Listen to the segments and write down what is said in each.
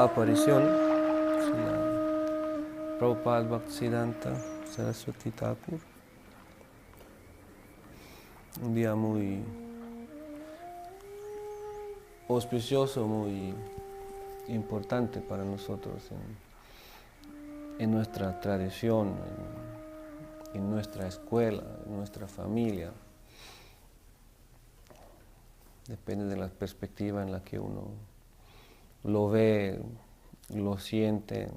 aparición, Srila Prabhupada Bhaktisiddhanta Saraswati Thakur. Un día muy auspicioso, muy importante para nosotros en nuestra tradición, en nuestra escuela, en nuestra familia. Depende de la perspectiva en la que uno lo ve, lo siente,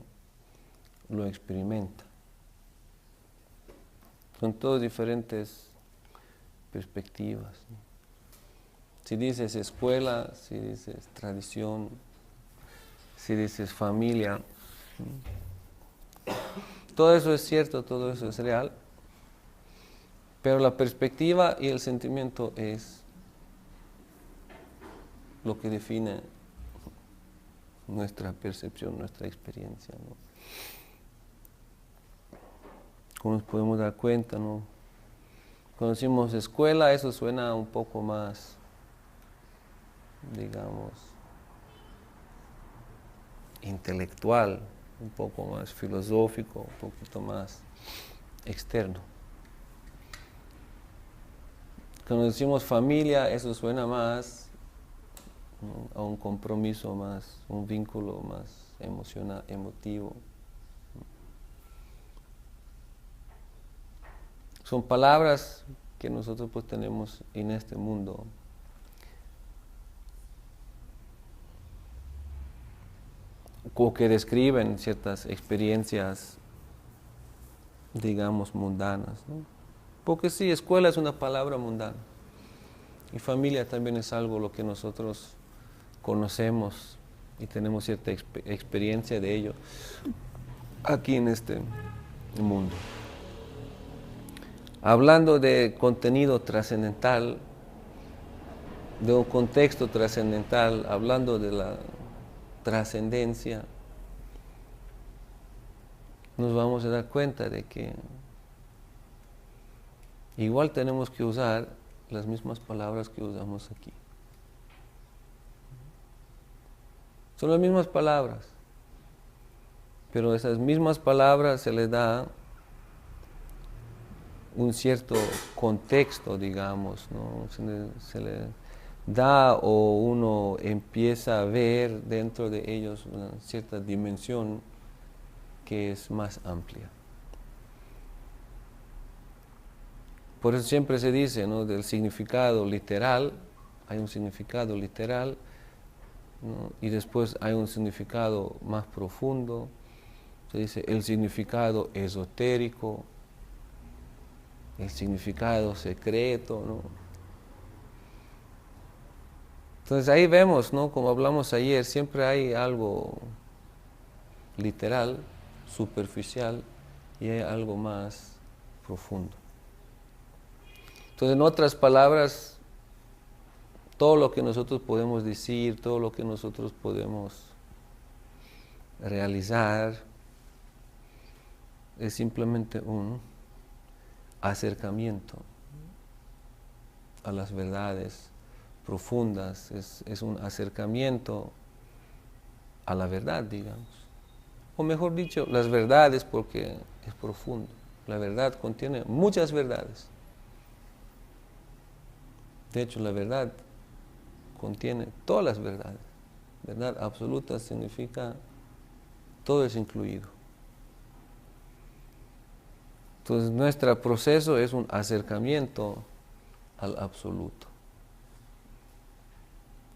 lo experimenta. Son todas diferentes perspectivas, ¿no? Si dices escuela, si dices tradición, si dices familia, todo eso es cierto, todo eso es real, pero la perspectiva y el sentimiento es lo que define nuestra percepción, nuestra experiencia, ¿no? Como nos podemos dar cuenta, ¿no? Cuando decimos escuela, eso suena un poco más, digamos, intelectual, un poco más filosófico, un poquito más externo. Cuando decimos familia, eso suena más, ¿no?, a un compromiso más, un vínculo más emocional, emotivo. Son palabras que nosotros pues tenemos en este mundo. O que describen ciertas experiencias, digamos, mundanas, ¿no? Porque sí, escuela es una palabra mundana. Y familia también es algo lo que nosotros conocemos y tenemos cierta experiencia de ello aquí en este mundo. Hablando de contenido trascendental, de un contexto trascendental, hablando de la trascendencia, nos vamos a dar cuenta de que igual tenemos que usar las mismas palabras que usamos aquí. Son las mismas palabras, pero esas mismas palabras se les da un cierto contexto, digamos, ¿no? Se le da o uno empieza a ver dentro de ellos una cierta dimensión que es más amplia. Por eso siempre se dice, ¿no?, del significado literal, hay un significado literal, ¿no?, y después hay un significado más profundo. Se dice el significado esotérico, el significado secreto, ¿no? Entonces ahí vemos, ¿no?, como hablamos ayer, siempre hay algo literal, superficial, y hay algo más profundo. Entonces, en otras palabras, todo lo que nosotros podemos decir, todo lo que nosotros podemos realizar, es simplemente un acercamiento a las verdades profundas, es un acercamiento a la verdad, digamos. O mejor dicho, las verdades, porque es profundo. La verdad contiene muchas verdades. De hecho, la verdad contiene todas las verdades. Verdad absoluta significa todo es incluido. Entonces, nuestro proceso es un acercamiento al absoluto,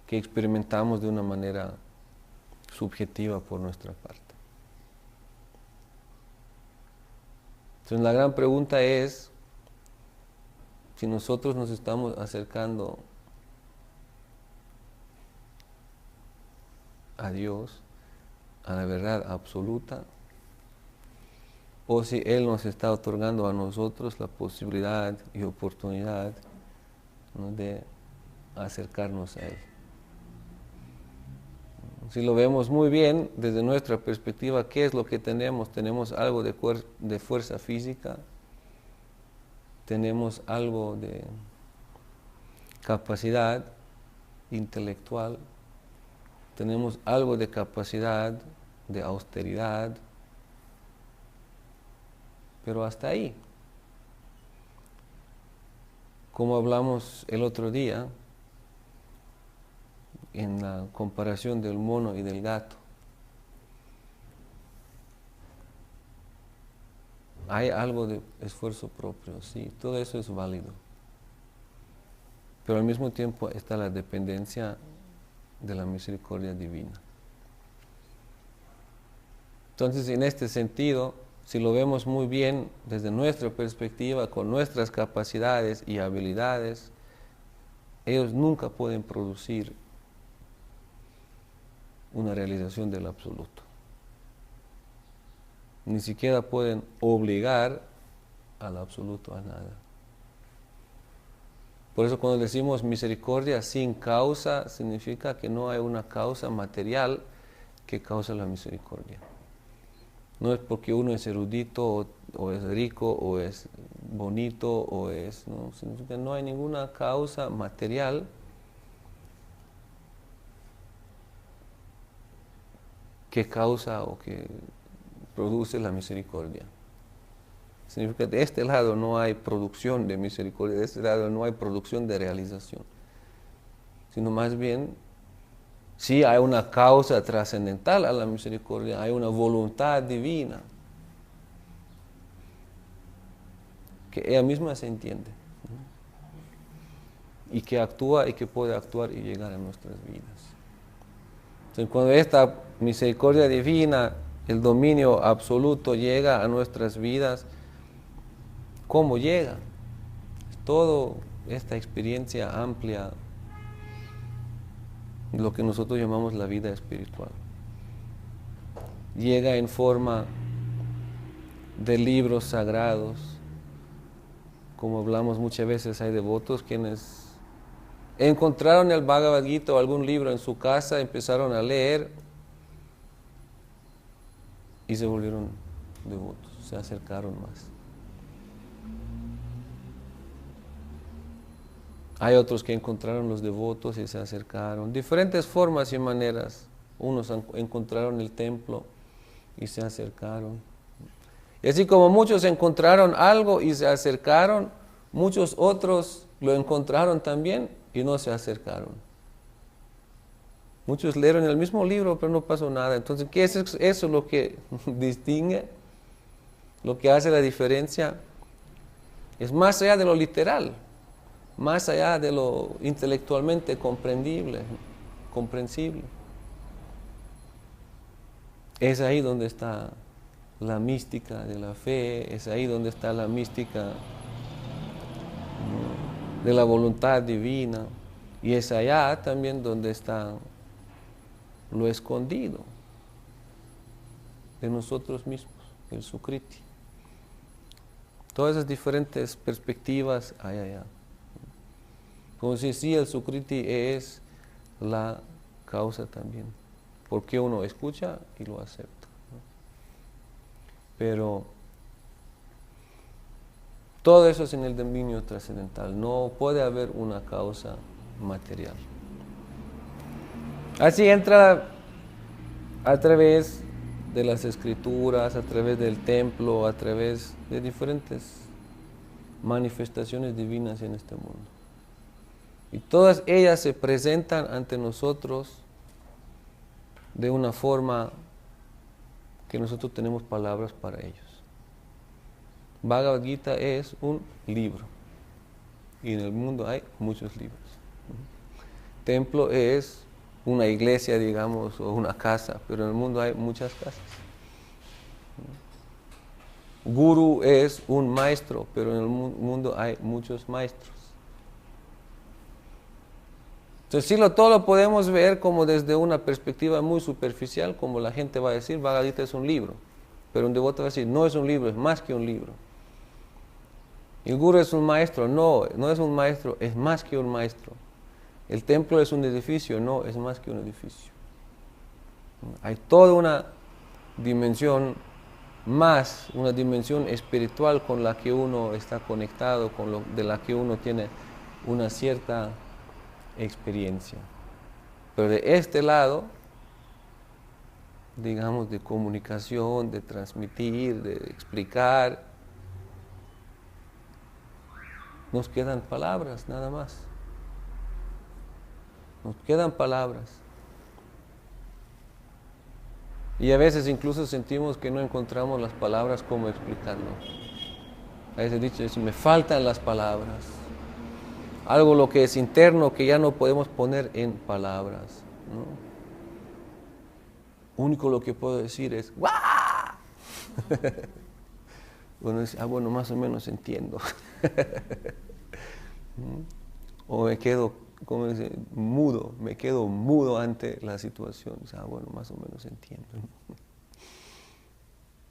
que experimentamos de una manera subjetiva por nuestra parte. Entonces, la gran pregunta es si nosotros nos estamos acercando a Dios, a la verdad absoluta, o si Él nos está otorgando a nosotros la posibilidad y oportunidad, ¿no?, de acercarnos a Él. Si lo vemos muy bien, desde nuestra perspectiva, ¿qué es lo que tenemos? Tenemos algo de fuerza física, tenemos algo de capacidad intelectual, tenemos algo de capacidad, de austeridad, pero hasta ahí. Como hablamos el otro día, en la comparación del mono y del gato, hay algo de esfuerzo propio, sí, todo eso es válido. Pero al mismo tiempo está la dependencia de la misericordia divina. Entonces, en este sentido, si lo vemos muy bien desde nuestra perspectiva, con nuestras capacidades y habilidades, ellos nunca pueden producir una realización del absoluto. Ni siquiera pueden obligar al absoluto a nada. Por eso cuando decimos misericordia sin causa, significa que no hay una causa material que causa la misericordia. No es porque uno es erudito o es rico o es bonito o es... No, significa que no hay ninguna causa material que causa o que produce la misericordia. Significa que de este lado no hay producción de misericordia, de este lado no hay producción de realización, sino más bien sí hay una causa trascendental a la misericordia, hay una voluntad divina que ella misma se entiende, ¿no? Y que actúa y que puede actuar y llegar a nuestras vidas. Entonces, cuando esta misericordia divina, el dominio absoluto llega a nuestras vidas, ¿cómo llega? Toda esta experiencia amplia, lo que nosotros llamamos la vida espiritual, llega en forma de libros sagrados. Como hablamos muchas veces, hay devotos quienes encontraron el Bhagavad Gita o algún libro en su casa, empezaron a leer y se volvieron devotos, se acercaron más. Hay otros que encontraron los devotos y se acercaron. Diferentes formas y maneras. Unos encontraron el templo y se acercaron. Y así como muchos encontraron algo y se acercaron, muchos otros lo encontraron también y no se acercaron. Muchos leyeron el mismo libro, pero no pasó nada. Entonces, ¿qué es eso lo que distingue? Lo que hace la diferencia es más allá de lo literal, más allá de lo intelectualmente comprensible. Es ahí donde está la mística de la fe, es ahí donde está la mística de la voluntad divina, y es allá también donde está lo escondido de nosotros mismos, el Sukriti. Todas esas diferentes perspectivas hay allá. Como si sí, el Sukriti es la causa también, porque uno escucha y lo acepta, ¿no? Pero todo eso es en el dominio trascendental, no puede haber una causa material. Así entra a través de las escrituras, a través del templo, a través de diferentes manifestaciones divinas en este mundo. Y todas ellas se presentan ante nosotros de una forma que nosotros tenemos palabras para ellos. Bhagavad Gita es un libro y en el mundo hay muchos libros. Templo es una iglesia, digamos, o una casa, pero en el mundo hay muchas casas. Guru es un maestro, pero en el mundo hay muchos maestros. Entonces, sí, todo lo podemos ver como desde una perspectiva muy superficial, como la gente va a decir, Bhagavad Gita es un libro, pero un devoto va a decir, no es un libro, es más que un libro. El Guru es un maestro, no es un maestro, es más que un maestro. El templo es un edificio, no, es más que un edificio. Hay toda una dimensión más, una dimensión espiritual con la que uno está conectado, de la que uno tiene una cierta experiencia. Pero de este lado digamos, de comunicación, de transmitir, de explicar. Nos quedan palabras, nada más. Nos quedan palabras. Y a veces incluso sentimos que no encontramos las palabras como explicarlo. A veces dicho eso, me faltan las palabras. Algo lo que es interno que ya no podemos poner en palabras, ¿no? Único lo que puedo decir es ¡guau! Bueno, bueno, más o menos entiendo. O me quedo, ¿cómo dice? Mudo, me quedo mudo ante la situación. Bueno, más o menos entiendo.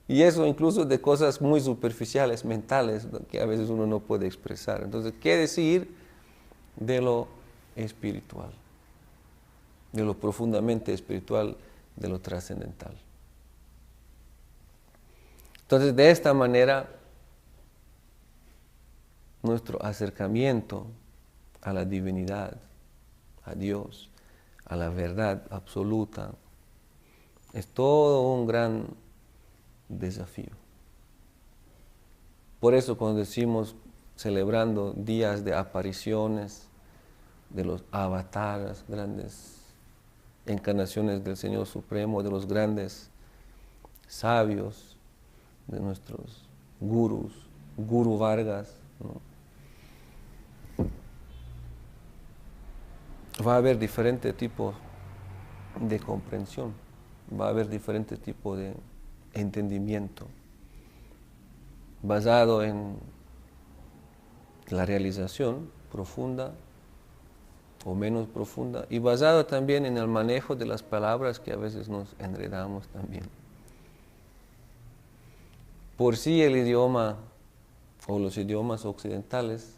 Y eso incluso de cosas muy superficiales, mentales, que a veces uno no puede expresar. Entonces, ¿qué decir de lo espiritual? De lo profundamente espiritual, de lo trascendental. Entonces, de esta manera, nuestro acercamiento a la divinidad, a Dios, a la verdad absoluta, es todo un gran desafío. Por eso cuando decimos, celebrando días de apariciones, de los avatares, grandes encarnaciones del Señor Supremo, de los grandes sabios, de nuestros gurús, Guru Vargas, ¿no? Va a haber diferentes tipos de comprensión, va a haber diferentes tipos de entendimiento basado en la realización profunda o menos profunda y basado también en el manejo de las palabras que a veces nos enredamos también. Por sí el idioma o los idiomas occidentales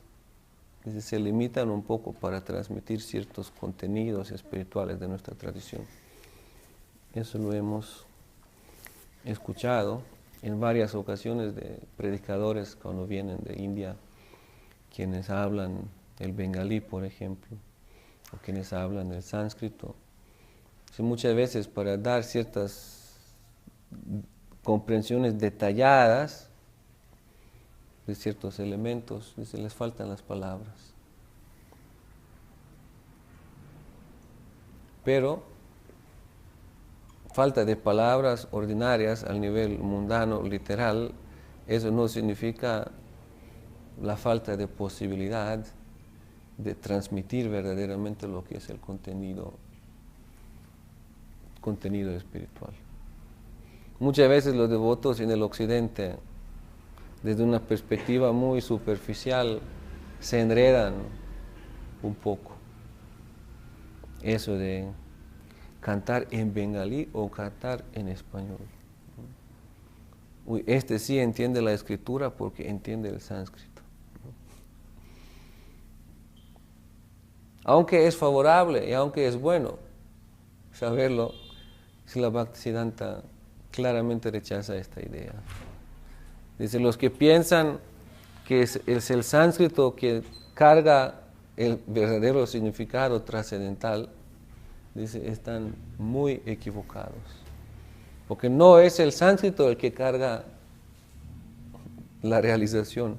se limitan un poco para transmitir ciertos contenidos espirituales de nuestra tradición. Eso lo hemos escuchado en varias ocasiones de predicadores cuando vienen de India, quienes hablan el bengalí, por ejemplo, o quienes hablan el sánscrito. Muchas veces para dar ciertas comprensiones detalladas de ciertos elementos, les faltan las palabras. Pero falta de palabras ordinarias al nivel mundano, literal, eso no significa la falta de posibilidad de transmitir verdaderamente lo que es el contenido espiritual. Muchas veces los devotos en el occidente, desde una perspectiva muy superficial, se enredan un poco. Eso de cantar en bengalí o cantar en español. Uy, este sí entiende la escritura porque entiende el sánscrito. Aunque es favorable y aunque es bueno saberlo, Srila Bhaktisiddhanta claramente rechaza esta idea. Dice, los que piensan que es el sánscrito que carga el verdadero significado trascendental, dice, están muy equivocados. Porque no es el sánscrito el que carga la realización,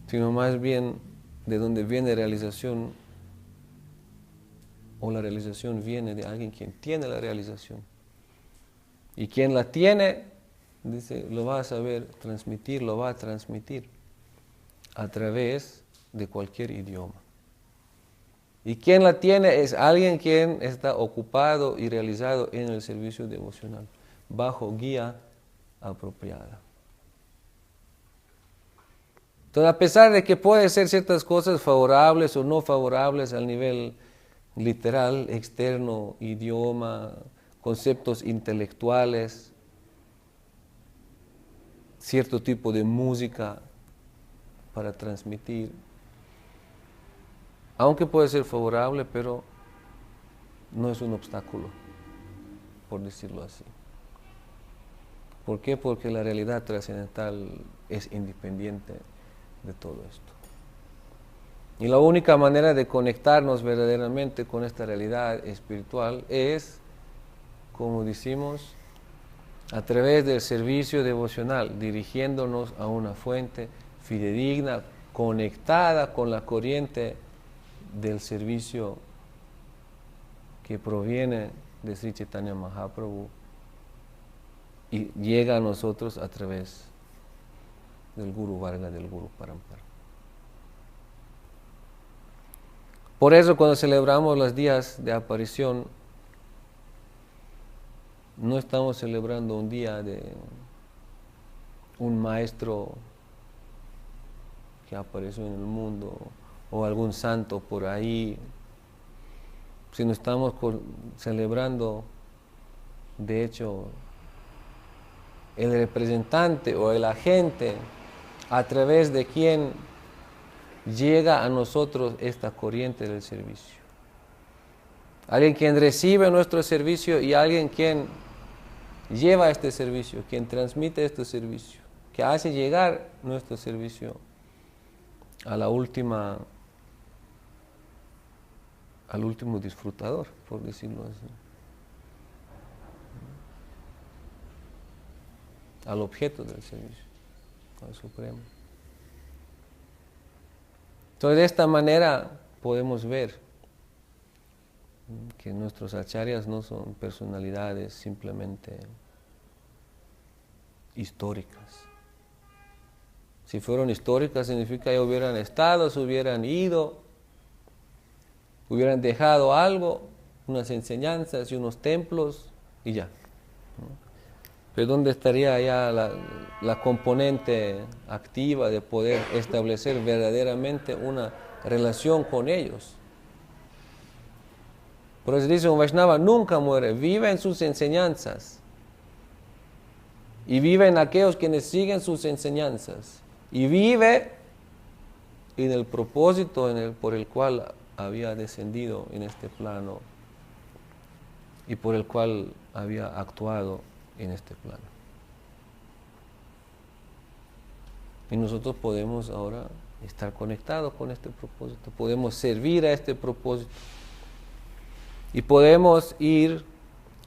sino más bien de donde viene realización, o la realización viene de alguien quien tiene la realización. Y quien la tiene, dice, lo va a saber transmitir, lo va a transmitir a través de cualquier idioma. Y quien la tiene es alguien quien está ocupado y realizado en el servicio devocional, bajo guía apropiada. Entonces, a pesar de que puede ser ciertas cosas favorables o no favorables al nivel literal, externo, idioma, conceptos intelectuales, cierto tipo de música para transmitir, aunque puede ser favorable, pero no es un obstáculo, por decirlo así. ¿Por qué? Porque la realidad trascendental es independiente de todo esto. Y la única manera de conectarnos verdaderamente con esta realidad espiritual es como decimos, a través del servicio devocional, dirigiéndonos a una fuente fidedigna, conectada con la corriente del servicio que proviene de Sri Chaitanya Mahaprabhu y llega a nosotros a través del Guru Varga, del Guru Parampara. Por eso cuando celebramos los días de aparición, no estamos celebrando un día de un maestro que apareció en el mundo o algún santo por ahí, sino estamos celebrando, de hecho, el representante o el agente a través de quien llega a nosotros esta corriente del servicio. Alguien quien recibe nuestro servicio y alguien quien lleva este servicio, quien transmite este servicio, que hace llegar nuestro servicio a la última, al último disfrutador, por decirlo así, al objeto del servicio, al Supremo. Entonces, de esta manera podemos ver que nuestros acharyas no son personalidades simplemente históricas. Si fueron históricas, significa que hubieran estado, se hubieran ido, hubieran dejado algo, unas enseñanzas y unos templos y ya. Pero ¿dónde estaría ya la componente activa de poder establecer verdaderamente una relación con ellos? Por eso dice, un Vaishnava nunca muere, vive en sus enseñanzas. Y vive en aquellos quienes siguen sus enseñanzas. Y vive en el propósito por el cual había descendido en este plano y por el cual había actuado en este plano. Y nosotros podemos ahora estar conectados con este propósito, podemos servir a este propósito y podemos ir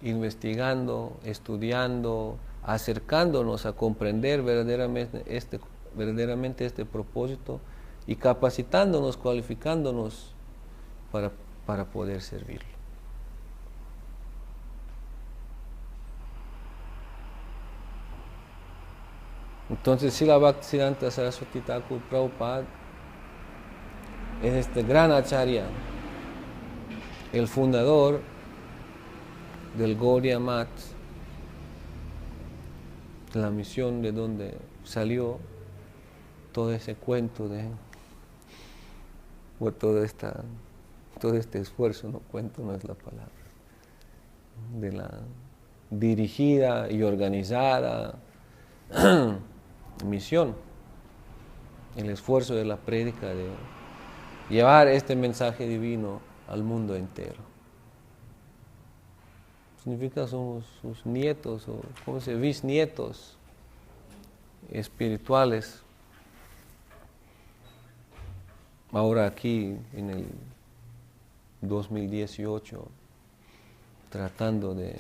investigando, estudiando, acercándonos a comprender verdaderamente este propósito y capacitándonos, cualificándonos para poder servirlo. Entonces, Srila Bhaktisiddhanta Saraswati Thakur Prabhupada es este gran acharya, el fundador del Gaudiya Math, la misión de donde salió todo ese cuento o todo este esfuerzo, no cuento no es la palabra, de la dirigida y organizada misión, el esfuerzo de la prédica de llevar este mensaje divino al mundo entero. Significa somos sus nietos o ¿cómo se dice? Bisnietos espirituales. Ahora aquí en el 2018 tratando de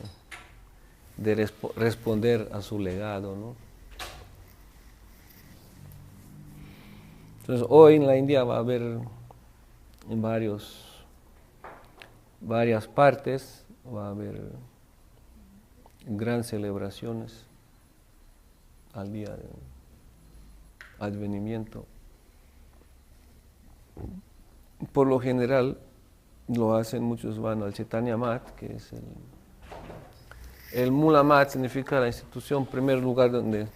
responder a su legado, ¿no? Entonces hoy en la India va a haber en varias partes, va a haber grandes celebraciones al día del advenimiento. Por lo general lo hacen, muchos van al Chaitanya Math, que es el Mula Math, significa la institución, primer lugar donde,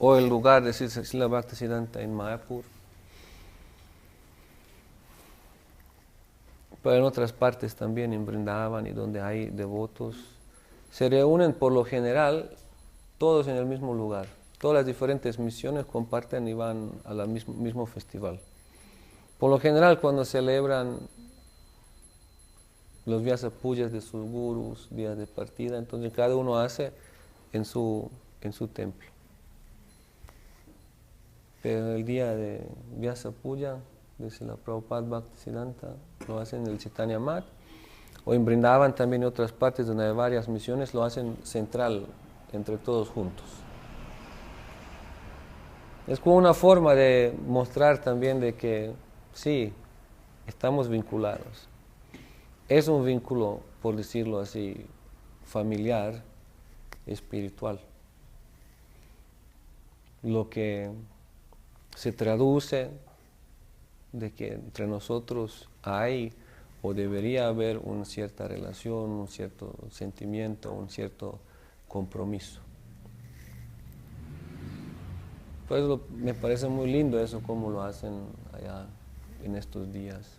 o el lugar de Srila Bhaktisiddhanta en Mayapur. Pero en otras partes también, en Vrindavan y donde hay devotos, se reúnen por lo general todos en el mismo lugar. Todas las diferentes misiones comparten y van al mismo festival. Por lo general, cuando celebran los Vyasa Puyas de sus gurus, días de partida, entonces cada uno hace en su templo. Pero el día de Vyasa Puya, desde la Prabhupada Bhaktisiddhanta, lo hacen en el Chaitanya Math. O en Brindavan también, en otras partes donde hay varias misiones, lo hacen central, entre todos juntos. Es como una forma de mostrar también de que sí, estamos vinculados. Es un vínculo, por decirlo así, familiar, espiritual. Lo que se traduce de que entre nosotros hay o debería haber una cierta relación, un cierto sentimiento, un cierto compromiso. Pues me parece muy lindo eso, cómo lo hacen allá en estos días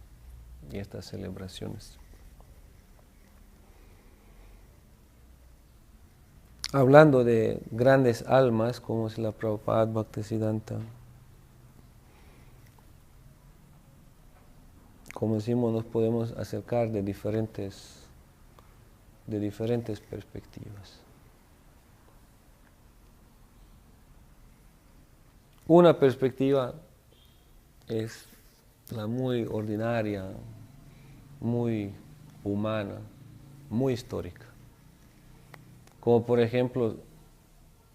y estas celebraciones. Hablando de grandes almas, como es la Prabhupada Bhaktisiddhanta, como decimos, nos podemos acercar de diferentes perspectivas. Una perspectiva es la muy ordinaria, muy humana, muy histórica. Como por ejemplo,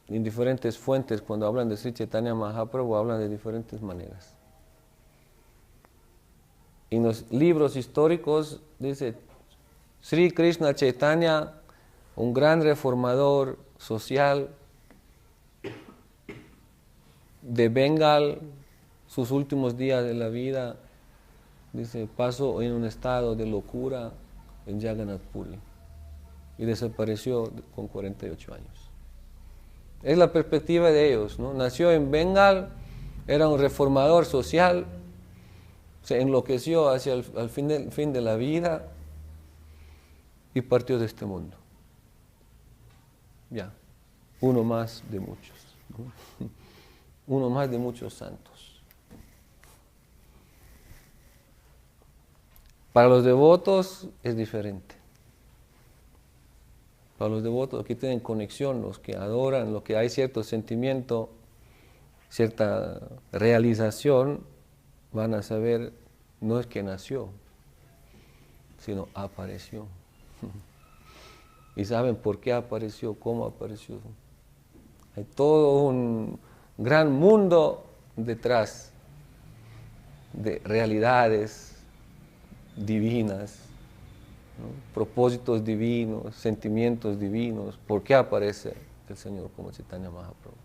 en diferentes fuentes, cuando hablan de Sri Chaitanya Mahaprabhu, hablan de diferentes maneras. En los libros históricos dice Sri Krishna Chaitanya, un gran reformador social de Bengal, sus últimos días de la vida, dice, pasó en un estado de locura en Jagannath Puri y desapareció con 48 años. Es la perspectiva de ellos, ¿no? Nació en Bengal, era un reformador social, se enloqueció hacia el fin de la vida y partió de este mundo. Ya, uno más de muchos, ¿no? Uno más de muchos santos. Para los devotos es diferente. Para los devotos, los que tienen conexión, los que adoran, los que hay cierto sentimiento, cierta realización, van a saber, no es que nació, sino apareció. Y saben por qué apareció, cómo apareció. Hay todo un gran mundo detrás de realidades divinas, ¿no? Propósitos divinos, sentimientos divinos. ¿Por qué aparece el Señor como Chaitanya Mahaprabhu?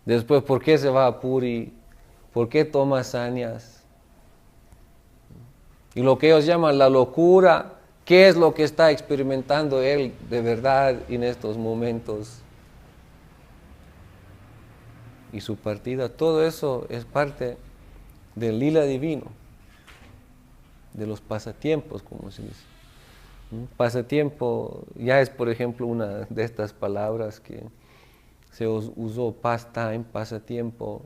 Después, ¿por qué se va a Puri? ¿Por qué toma sañas? Y lo que ellos llaman la locura, ¿qué es lo que está experimentando él de verdad en estos momentos? Y su partida, todo eso es parte del lila divino, de los pasatiempos, como se dice. Pasatiempo ya es, por ejemplo, una de estas palabras que se usó, pastime, pasatiempo,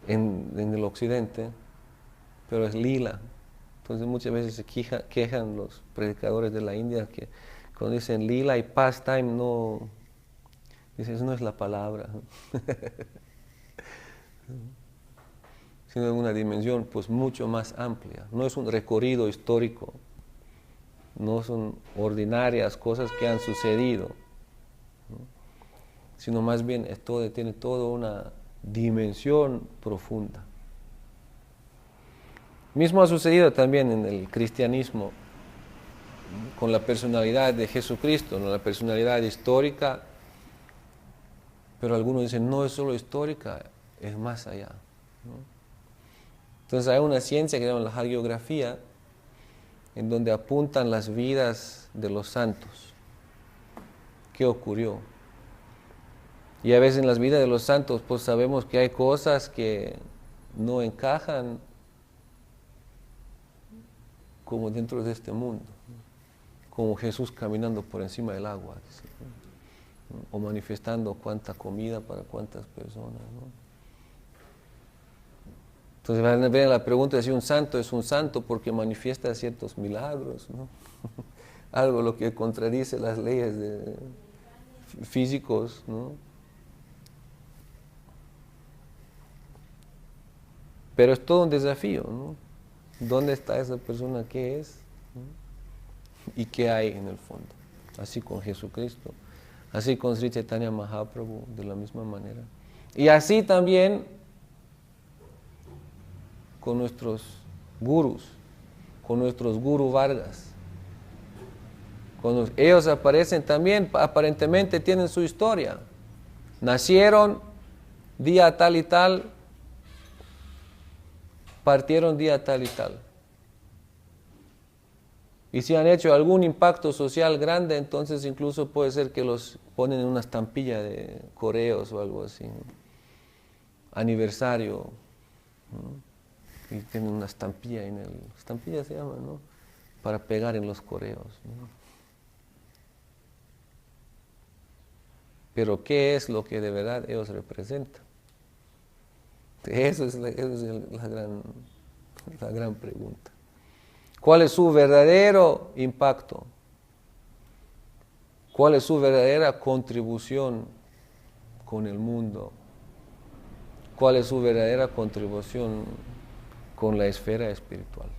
en el occidente, pero es lila. Entonces muchas veces se quejan los predicadores de la India que cuando dicen lila y pastime, no, dicen, eso no es la palabra. Sino en una dimensión pues mucho más amplia. No es un recorrido histórico, no son ordinarias cosas que han sucedido, ¿no? Sino más bien tiene toda una dimensión profunda. Mismo ha sucedido también en el cristianismo, con la personalidad de Jesucristo, ¿no? La personalidad histórica, pero algunos dicen, no es solo histórica, es más allá, ¿no? Entonces hay una ciencia que se llama la hagiografía, en donde apuntan las vidas de los santos. ¿Qué ocurrió? Y a veces en las vidas de los santos pues sabemos que hay cosas que no encajan como dentro de este mundo, como Jesús caminando por encima del agua, ¿no? O manifestando cuánta comida para cuántas personas, ¿no? Entonces van a ver la pregunta de si un santo es un santo porque manifiesta ciertos milagros, ¿no? Algo lo que contradice las leyes de físicos, ¿no? Pero es todo un desafío, ¿no? ¿Dónde está esa persona? ¿Qué es? ¿Y qué hay en el fondo? Así con Jesucristo, así con Sri Chaitanya Mahaprabhu, de la misma manera. Y así también con nuestros gurus, con nuestros Guru Vargas. Cuando ellos aparecen también, aparentemente tienen su historia. Nacieron día tal y tal, partieron día tal y tal. Y si han hecho algún impacto social grande, entonces incluso puede ser que los ponen en una estampilla de correos o algo así. Aniversario, ¿no? Y tienen una estampilla estampilla se llama, ¿no? Para pegar en los correos, ¿no? Pero ¿qué es lo que de verdad ellos representan? Esa es la gran pregunta. ¿Cuál es su verdadero impacto? ¿Cuál es su verdadera contribución con el mundo? ¿Cuál es su verdadera contribución con la esfera espiritual?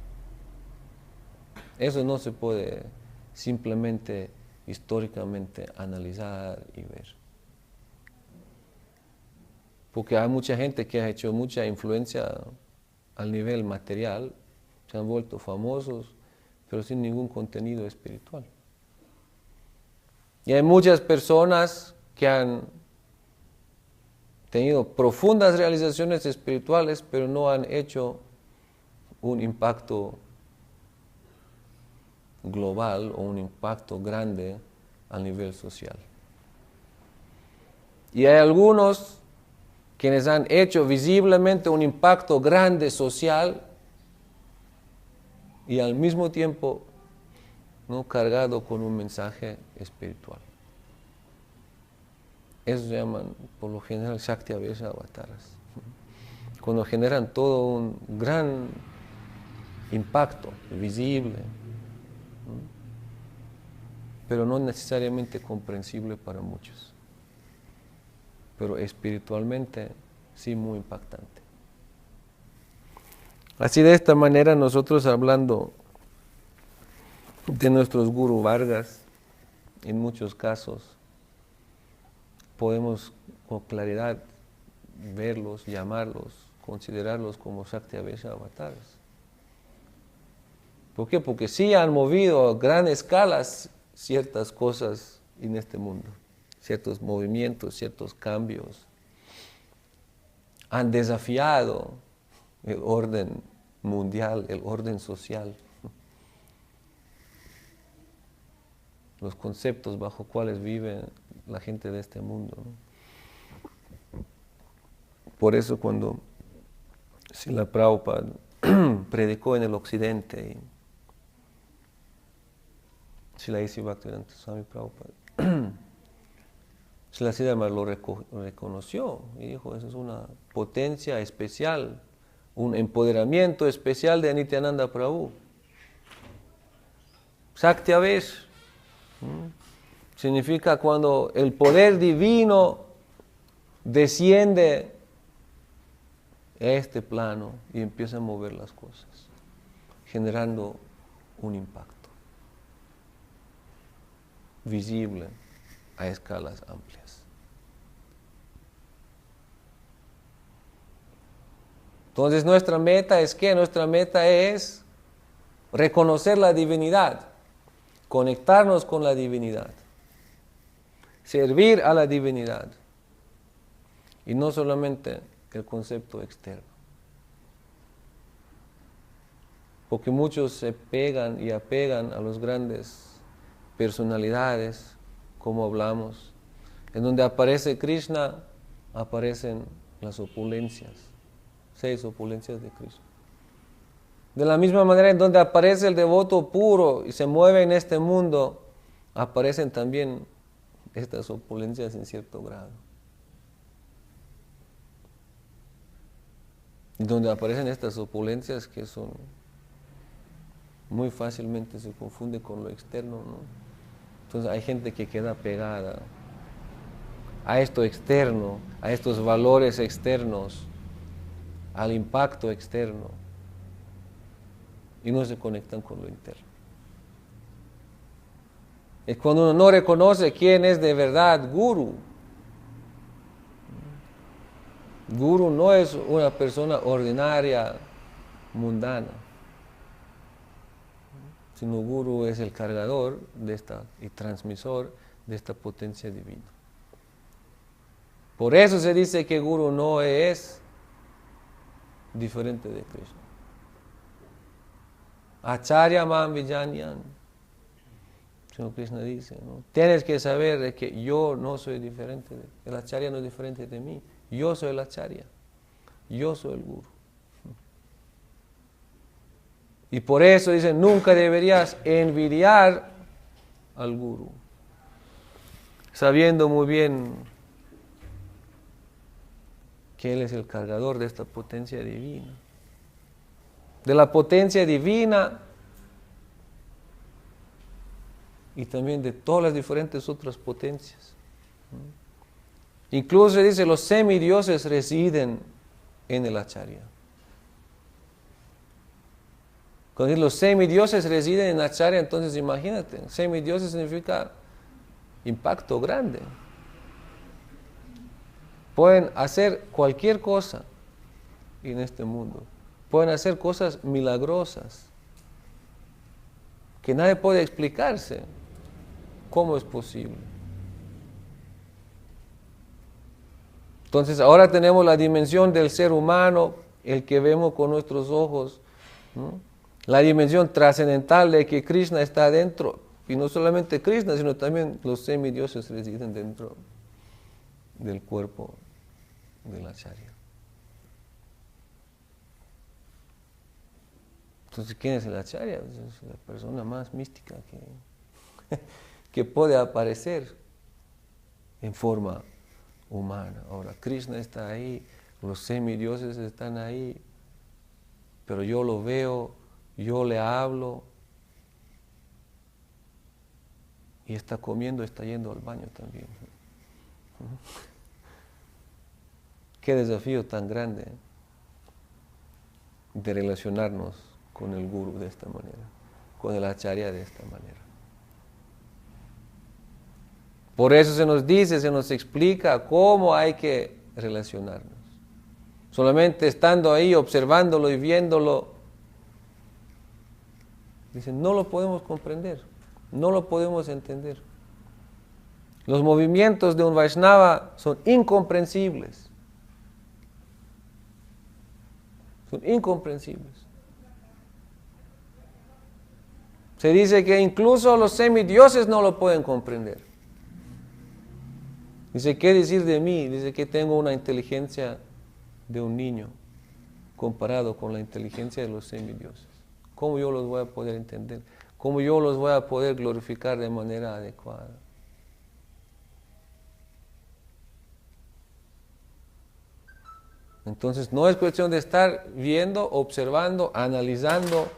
Eso no se puede simplemente históricamente analizar y ver. Porque hay mucha gente que ha hecho mucha influencia al nivel material, se han vuelto famosos, pero sin ningún contenido espiritual. Y hay muchas personas que han tenido profundas realizaciones espirituales, pero no han hecho un impacto global o un impacto grande a nivel social. Y hay algunos quienes han hecho visiblemente un impacto grande social y al mismo tiempo, ¿no?, cargado con un mensaje espiritual. Eso se llaman, por lo general, Shakti Avesha Avataras. Cuando generan todo un gran impacto visible, ¿no?, pero no necesariamente comprensible para muchos. Pero espiritualmente sí muy impactante. Así de esta manera nosotros hablando de nuestros Guru Vargas, en muchos casos podemos con claridad verlos, llamarlos, considerarlos como Shakti Avesha Avataras. ¿Por qué? Porque sí han movido a gran escala ciertas cosas en este mundo. Ciertos movimientos, ciertos cambios, han desafiado el orden mundial, el orden social, los conceptos bajo cuales vive la gente de este mundo, ¿no? Por eso cuando Srila Prabhupada predicó en el occidente, y Srila A.C. Bhaktivedanta Swami Prabhupada, Srila Siddhartha lo reconoció y dijo, eso es una potencia especial, un empoderamiento especial de Nityananda Prabhu. Shakti Avesh significa cuando el poder divino desciende a este plano y empieza a mover las cosas, generando un impacto visible a escalas amplias. Entonces nuestra meta es ¿qué? Nuestra meta es reconocer la divinidad, conectarnos con la divinidad, servir a la divinidad y no solamente el concepto externo. Porque muchos se pegan y apegan a las grandes personalidades, como hablamos. En donde aparece Krishna, aparecen las opulencias, 6 opulencias de Krishna. De la misma manera, en donde aparece el devoto puro y se mueve en este mundo, aparecen también estas opulencias en cierto grado. Y donde aparecen estas opulencias que son muy fácilmente se confunde con lo externo, ¿no? Entonces hay gente que queda pegada a esto externo, a estos valores externos, al impacto externo y no se conectan con lo interno. Es cuando uno no reconoce quién es de verdad Guru. Guru no es una persona ordinaria, mundana, sino Guru es el cargador y transmisor de esta potencia divina. Por eso se dice que Guru no es diferente de Krishna. Acharya mam vijanyan. Señor Krishna dice, ¿no? Tienes que saber de que yo no soy diferente, el Acharya no es diferente de mí. Yo soy el Acharya, yo soy el Guru. Y por eso dice, nunca deberías envidiar al Guru, sabiendo muy bien que él es el cargador de esta potencia divina. De la potencia divina y también de todas las diferentes otras potencias. Incluso dice, los semidioses residen en el Acharya. Cuando los semidioses residen en Acharya, entonces imagínate, semidioses significa impacto grande. Pueden hacer cualquier cosa en este mundo. Pueden hacer cosas milagrosas que nadie puede explicarse cómo es posible. Entonces ahora tenemos la dimensión del ser humano, el que vemos con nuestros ojos, ¿no? La dimensión trascendental de que Krishna está dentro, y no solamente Krishna, sino también los semidioses residen dentro del cuerpo del Acharya. Entonces, ¿quién es el Acharya? Es la persona más mística que puede aparecer en forma humana. Ahora, Krishna está ahí, los semidioses están ahí, pero yo lo veo, yo le hablo, y está comiendo, está yendo al baño también. Qué desafío tan grande de relacionarnos con el Guru de esta manera, con el Acharya de esta manera. Por eso se nos dice, se nos explica cómo hay que relacionarnos. Solamente estando ahí, observándolo y viéndolo, dicen, no lo podemos comprender, no lo podemos entender. Los movimientos de un Vaishnava son incomprensibles. Son incomprensibles. Se dice que incluso los semidioses no lo pueden comprender. Dice, ¿qué decir de mí? Dice que tengo una inteligencia de un niño comparado con la inteligencia de los semidioses. ¿Cómo yo los voy a poder entender? ¿Cómo yo los voy a poder glorificar de manera adecuada? Entonces no es cuestión de estar viendo, observando, analizando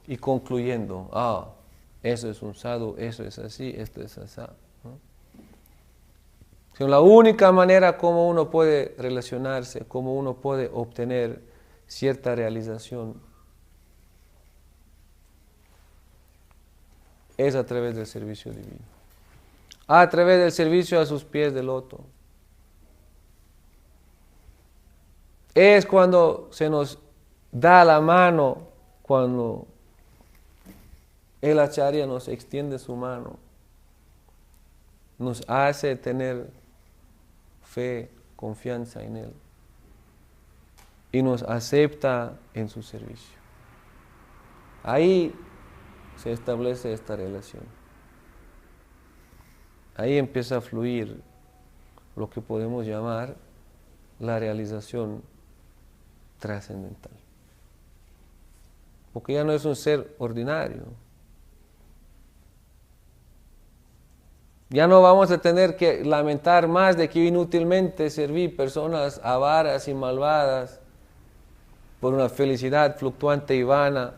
y concluyendo. Ah, eso es un sadhu, eso es así, esto es así. ¿No? Sino la única manera como uno puede relacionarse, como uno puede obtener cierta realización, es a través del servicio divino. A través del servicio a sus pies de loto. Es cuando se nos da la mano, cuando el Acharya nos extiende su mano, nos hace tener fe, confianza en él y nos acepta en su servicio. Ahí se establece esta relación. Ahí empieza a fluir lo que podemos llamar la realización trascendental. Porque ya no es un ser ordinario. Ya no vamos a tener que lamentar más de que inútilmente serví personas avaras y malvadas por una felicidad fluctuante y vana.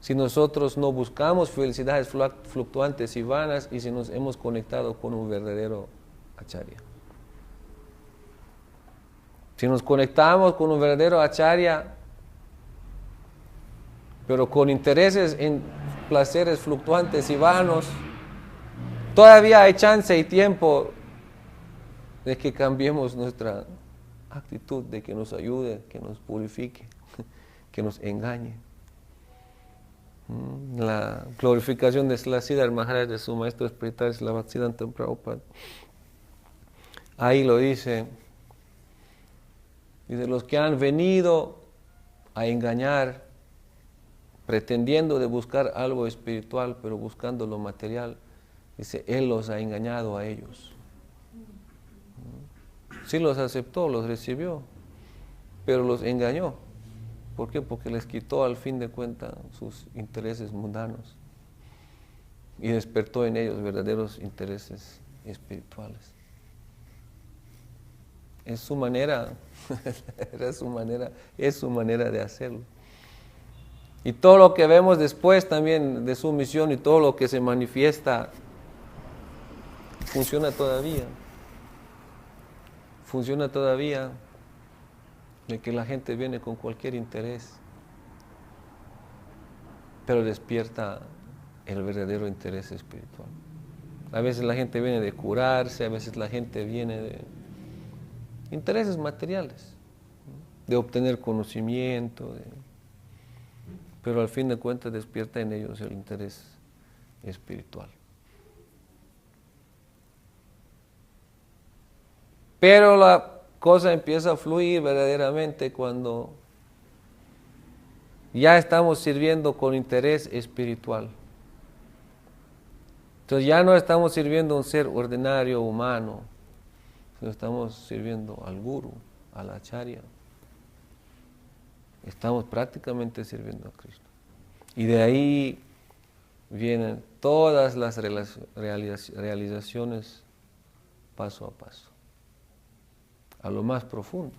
Si nosotros no buscamos felicidades fluctuantes y vanas y si nos hemos conectado con un verdadero Acharya. Si nos conectamos con un verdadero acharya, pero con intereses en placeres fluctuantes y vanos, todavía hay chance y tiempo de que cambiemos nuestra actitud, de que nos ayude, que nos purifique, que nos engañe. La glorificación de Siddhar Maharaj, de su maestro espiritual, la Bhaktisiddhanta Prabhupada, ahí lo dice, los que han venido a engañar, pretendiendo de buscar algo espiritual, pero buscando lo material, dice, Él los ha engañado a ellos. Sí los aceptó, los recibió, pero los engañó. ¿Por qué? Porque les quitó al fin de cuentas sus intereses mundanos y despertó en ellos verdaderos intereses espirituales. Es su manera, es su manera de hacerlo. Y todo lo que vemos después también de su misión y todo lo que se manifiesta funciona todavía. Funciona todavía de que la gente viene con cualquier interés, pero despierta el verdadero interés espiritual. A veces la gente viene de curarse, a veces la gente viene de intereses materiales, de obtener conocimiento, pero al fin de cuentas despierta en ellos el interés espiritual. Pero la cosa empieza a fluir verdaderamente cuando ya estamos sirviendo con interés espiritual. Entonces ya no estamos sirviendo a un ser ordinario humano, sino estamos sirviendo al Guru, al Acharya. Estamos prácticamente sirviendo a Krishna. Y de ahí vienen todas las realizaciones paso a paso, a lo más profundo.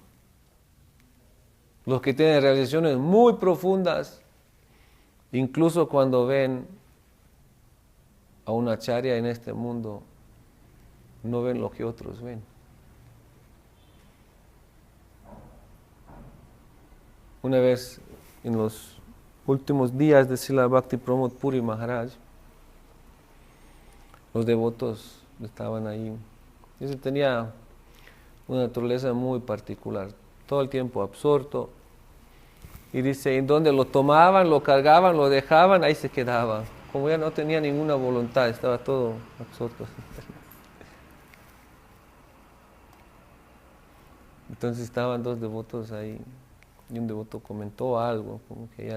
Los que tienen realizaciones muy profundas, incluso cuando ven a una acharya en este mundo, no ven lo que otros ven. Una vez, en los últimos días de Srila Bhakti Pramod Puri Maharaj, los devotos estaban ahí. Ese tenía una naturaleza muy particular, todo el tiempo absorto. Y dice, en donde lo tomaban, lo cargaban, lo dejaban, ahí se quedaba. Como ya no tenía ninguna voluntad, estaba todo absorto. Entonces estaban dos devotos ahí, y un devoto comentó algo, como que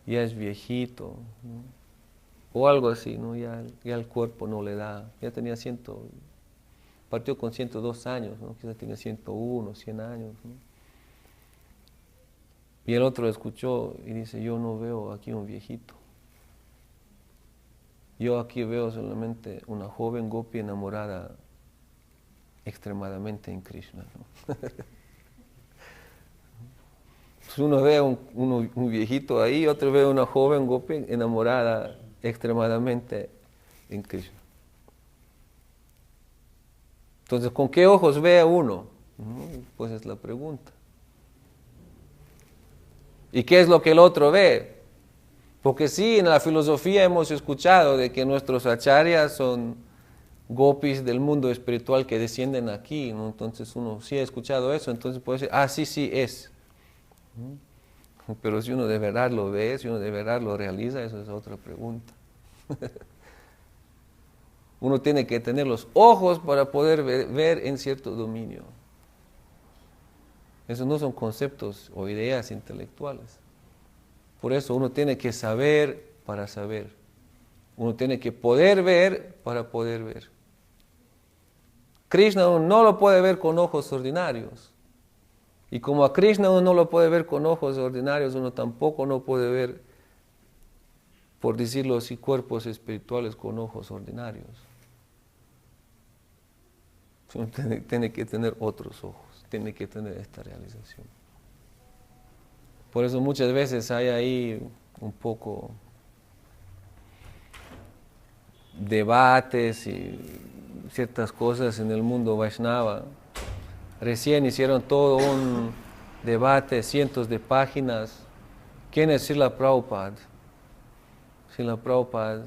ya es viejito, ¿no? O algo así, ¿no? Ya el cuerpo no le da, ya tenía partió con 102 años, ¿no? Quizás tenía 101, 100 años, ¿no? Y el otro escuchó y dice, yo no veo aquí un viejito. Yo aquí veo solamente una joven gopi enamorada extremadamente en Krishna, ¿no? Pues uno ve un viejito ahí, otro ve una joven gopi enamorada extremadamente en Krishna. Entonces, ¿con qué ojos ve uno? Pues es la pregunta. ¿Y qué es lo que el otro ve? Porque sí, en la filosofía hemos escuchado de que nuestros acharyas son gopis del mundo espiritual que descienden aquí, ¿no? Entonces uno sí ha escuchado eso, entonces puede decir, sí es. Pero si uno de verdad lo ve, si uno de verdad lo realiza, eso es otra pregunta. Uno tiene que tener los ojos para poder ver en cierto dominio. Esos no son conceptos o ideas intelectuales. Por eso uno tiene que saber para saber. Uno tiene que poder ver para poder ver. Krishna uno no lo puede ver con ojos ordinarios. Y como a Krishna uno no lo puede ver con ojos ordinarios, uno tampoco no puede ver, por decirlo así, cuerpos espirituales con ojos ordinarios. Uno tiene que tener otros ojos, tiene que tener esta realización. Por eso muchas veces hay ahí un poco debates y ciertas cosas en el mundo Vaishnava Recién hicieron todo un debate, cientos de páginas. ¿Quién es Srila Prabhupada? ¿Srila Prabhupada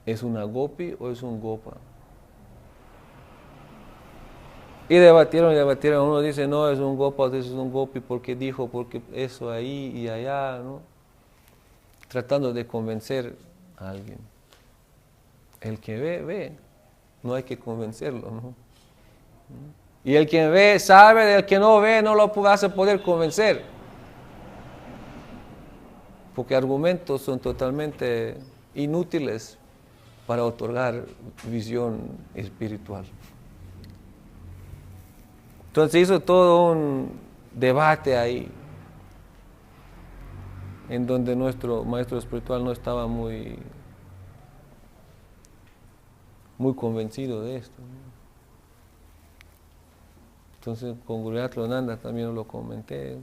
es una gopi o es un gopa? Y debatieron. Uno dice, no, es un gopa, otro dice, es un gopi porque dijo, porque eso ahí y allá, ¿no? Tratando de convencer a alguien. El que ve, ve. No hay que convencerlo, ¿no? Y el que ve, sabe, del que no ve, no lo vas a poder convencer. Porque argumentos son totalmente inútiles para otorgar visión espiritual. Entonces hizo todo un debate ahí, en donde nuestro maestro espiritual no estaba muy convencido de esto, ¿no? Entonces con Gurudat Lonanda también lo comenté.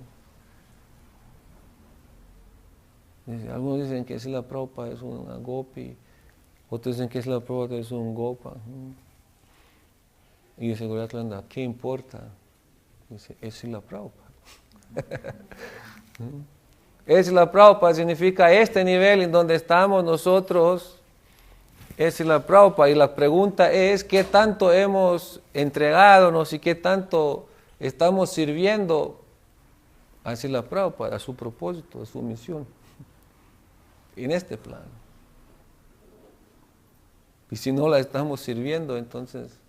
Algunos dicen que Srila Prabhupada es una gopi, otros dicen que Srila Prabhupada es un gopa. Y dice Gurudat Lonanda, ¿qué importa? Dice, es Srila Prabhupada. Es Srila Prabhupada significa este nivel en donde estamos nosotros. Es Srila Prabhupada, y la pregunta es qué tanto hemos entregadonos y qué tanto estamos sirviendo a Srila Prabhupada, a su propósito, a su misión, en este plano. Y si no la estamos sirviendo, entonces,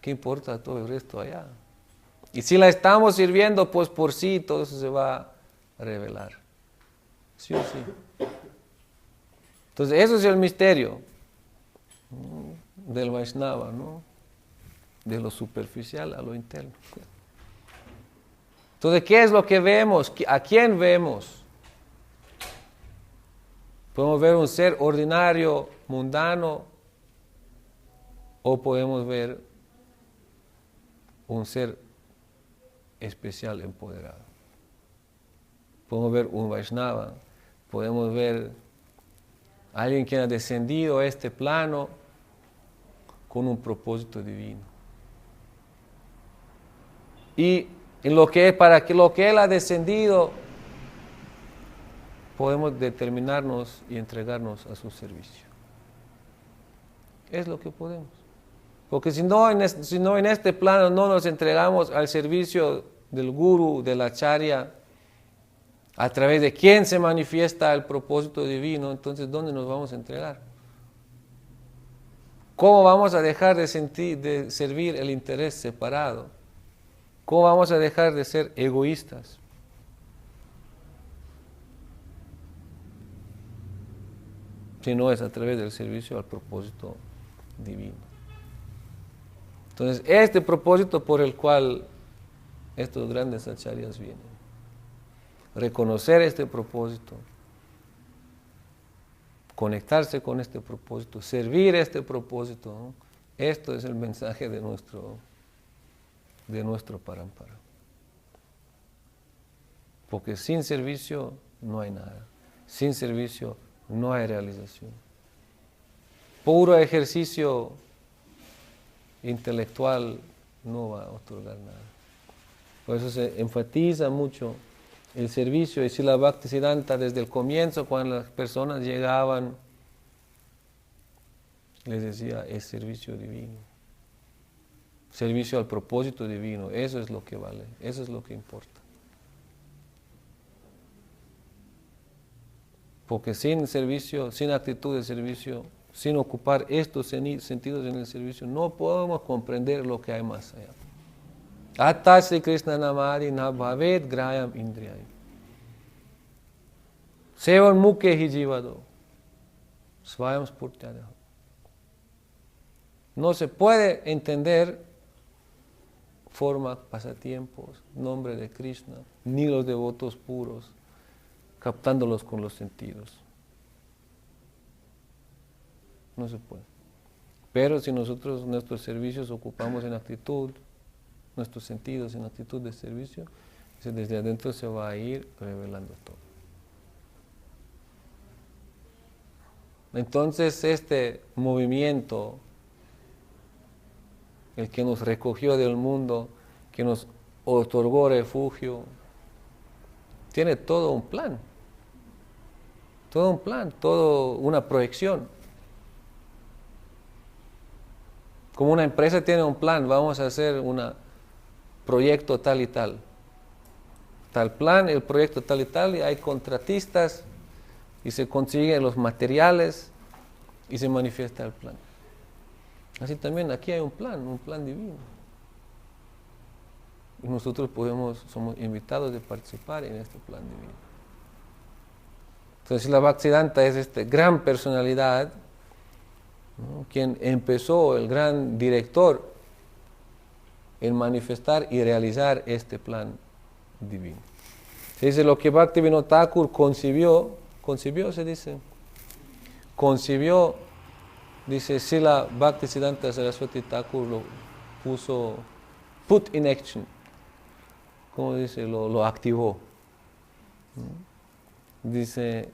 ¿qué importa todo el resto allá? Y si la estamos sirviendo, pues por sí todo eso se va a revelar. Sí o sí. Entonces, eso es el misterio del Vaishnava, ¿no? De lo superficial a lo interno. Entonces, ¿qué es lo que vemos? ¿A quién vemos? ¿Podemos ver un ser ordinario, mundano? ¿O podemos ver un ser especial, empoderado? Podemos ver un Vaishnava, podemos ver a alguien que ha descendido a este plano con un propósito divino. Y en para que lo que Él ha descendido, podemos determinarnos y entregarnos a su servicio. Es lo que podemos. Porque si no en este plano no nos entregamos al servicio del Guru, del Acharya, a través de quien se manifiesta el propósito divino, entonces ¿dónde nos vamos a entregar? ¿Cómo vamos a dejar de servir el interés separado? ¿Cómo vamos a dejar de ser egoístas? Si no es a través del servicio al propósito divino. Entonces, este propósito por el cual estos grandes acharyas vienen, reconocer este propósito, conectarse con este propósito, servir este propósito, ¿no? Esto es el mensaje de nuestro Parampara. Porque sin servicio no hay nada. Sin servicio no hay realización. Puro ejercicio intelectual no va a otorgar nada. Por eso se enfatiza mucho el servicio. Y Srila Bhaktisiddhanta desde el comienzo, cuando las personas llegaban, les decía, es servicio divino. Servicio al propósito divino, eso es lo que vale, eso es lo que importa. Porque sin servicio, sin actitud de servicio, sin ocupar estos sentidos en el servicio, no podemos comprender lo que hay más allá. Atta Sri Krishna namadi na bhavet grayam indriyai. Sevan mukhe hi jivado. Svayam spurtyadaha. No se puede entender forma, pasatiempos, nombre de Krishna, ni los devotos puros, captándolos con los sentidos. No se puede. Pero si nosotros nuestros servicios ocupamos en actitud, nuestros sentidos en actitud de servicio, desde adentro se va a ir revelando todo. Entonces este movimiento el que nos recogió del mundo, que nos otorgó refugio. Tiene todo un plan, toda una proyección. Como una empresa tiene un plan, vamos a hacer un proyecto tal y tal. Tal plan, el proyecto tal y tal, y hay contratistas, y se consiguen los materiales, y se manifiesta el plan. Así también aquí hay un plan divino. Y nosotros somos invitados de participar en este plan divino. Entonces la Bhaktisiddhanta es esta gran personalidad, ¿no?, quien empezó, el gran director en manifestar y realizar este plan divino. Se dice lo que Bhaktivinoda Thakur concibió, dice Srila Bhaktisiddhanta Saraswati Thakur lo puso, put in action, como dice, lo activó. Dice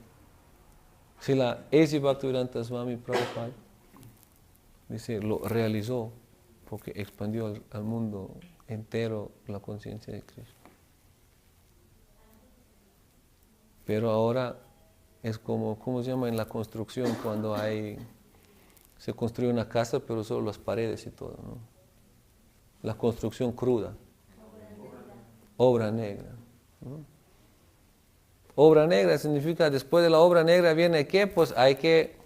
Srila A.C. Bhaktivedanta Swami Prabhupada, dice, lo realizó porque expandió al mundo entero la conciencia de Krishna. Pero ahora es como, ¿cómo se llama en la construcción? Cuando se construye una casa, pero solo las paredes y todo, ¿no? La construcción cruda. Obra negra, ¿no? Obra negra significa, después de la obra negra viene ¿qué? Pues hay que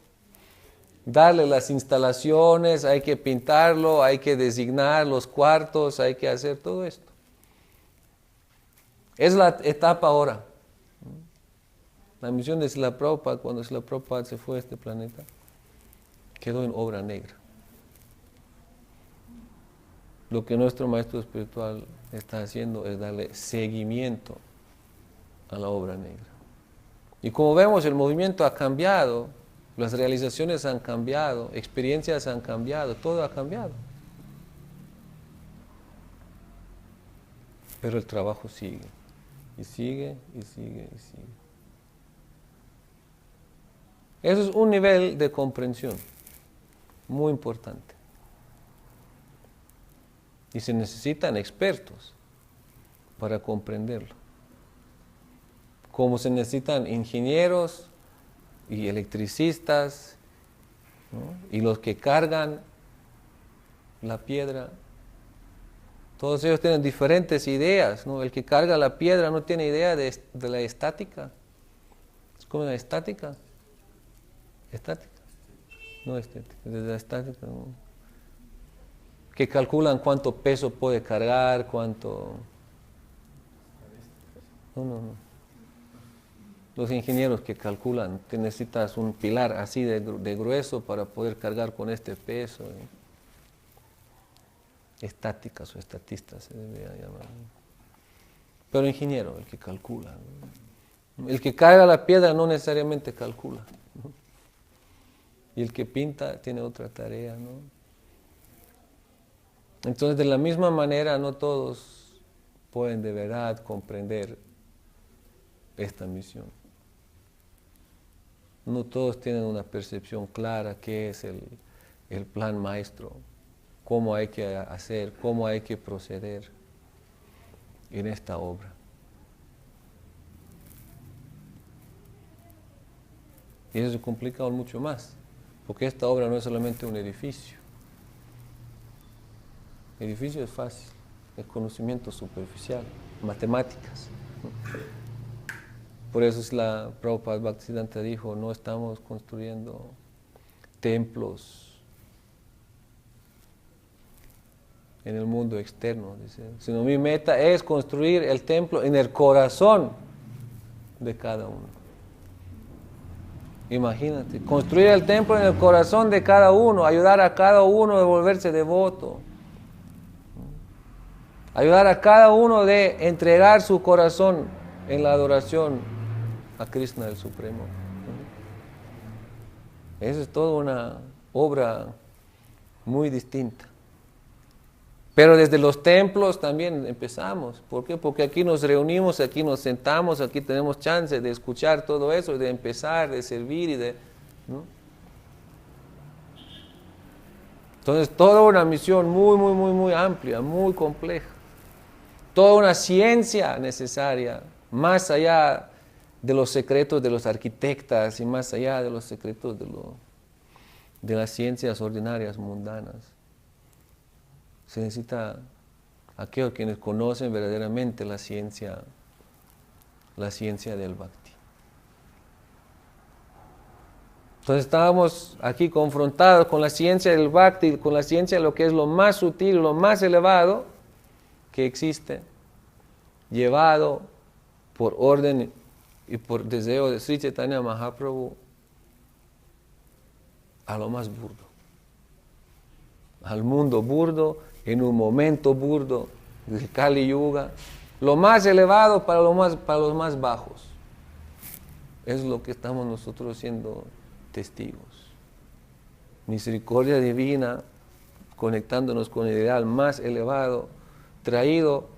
darle las instalaciones, hay que pintarlo, hay que designar los cuartos, hay que hacer todo esto. Es la etapa ahora. La misión de Srila Prabhupada, cuando Srila Prabhupada se fue a este planeta, quedó en obra negra. Lo que nuestro maestro espiritual está haciendo es darle seguimiento a la obra negra. Y como vemos, el movimiento ha cambiado, las realizaciones han cambiado, experiencias han cambiado, todo ha cambiado. Pero el trabajo sigue, y sigue, y sigue, y sigue. Eso es un nivel de comprensión muy importante. Y se necesitan expertos para comprenderlo. Como se necesitan ingenieros y electricistas, ¿no?, y los que cargan la piedra. Todos ellos tienen diferentes ideas, ¿no? El que carga la piedra no tiene idea de la estática. ¿Es como la estática? ¿Estática? No estética, desde la estática, ¿no? Que calculan cuánto peso puede cargar, cuánto... No. Los ingenieros que calculan, que necesitas un pilar así de grueso para poder cargar con este peso. Estáticas o estatistas se debería llamar. Pero ingeniero, el que calcula, ¿no? El que carga la piedra no necesariamente calcula, ¿no? Y el que pinta tiene otra tarea, ¿no? Entonces, de la misma manera, no todos pueden de verdad comprender esta misión. No todos tienen una percepción clara qué es el plan maestro, cómo hay que hacer, cómo hay que proceder en esta obra. Y eso se complica aún mucho más, porque esta obra no es solamente un edificio. El edificio es fácil, es conocimiento superficial, matemáticas. Por eso es la Prabhupada Bhaktisiddhanta dijo, no estamos construyendo templos en el mundo externo, dice, sino mi meta es construir el templo en el corazón de cada uno. Imagínate, construir el templo en el corazón de cada uno, ayudar a cada uno a volverse devoto, ayudar a cada uno de entregar su corazón en la adoración a Krishna el Supremo. Esa es toda una obra muy distinta. Pero desde los templos también empezamos. ¿Por qué? Porque aquí nos reunimos, aquí nos sentamos, aquí tenemos chance de escuchar todo eso, de empezar, de servir y de... ¿no? Entonces, toda una misión muy, muy, muy, muy amplia, muy compleja. Toda una ciencia necesaria, más allá de los secretos de los arquitectas y más allá de los secretos de las ciencias ordinarias, mundanas. Se necesita aquellos quienes conocen verdaderamente la ciencia del Bhakti. Entonces estábamos aquí confrontados con la ciencia del Bhakti, con la ciencia de lo que es lo más sutil, lo más elevado que existe, llevado por orden y por deseo de Sri Chaitanya Mahaprabhu a lo más burdo, al mundo burdo, en un momento burdo del Kali Yuga, lo más elevado para los más bajos. Es lo que estamos nosotros siendo testigos. Misericordia divina, conectándonos con el ideal más elevado, traído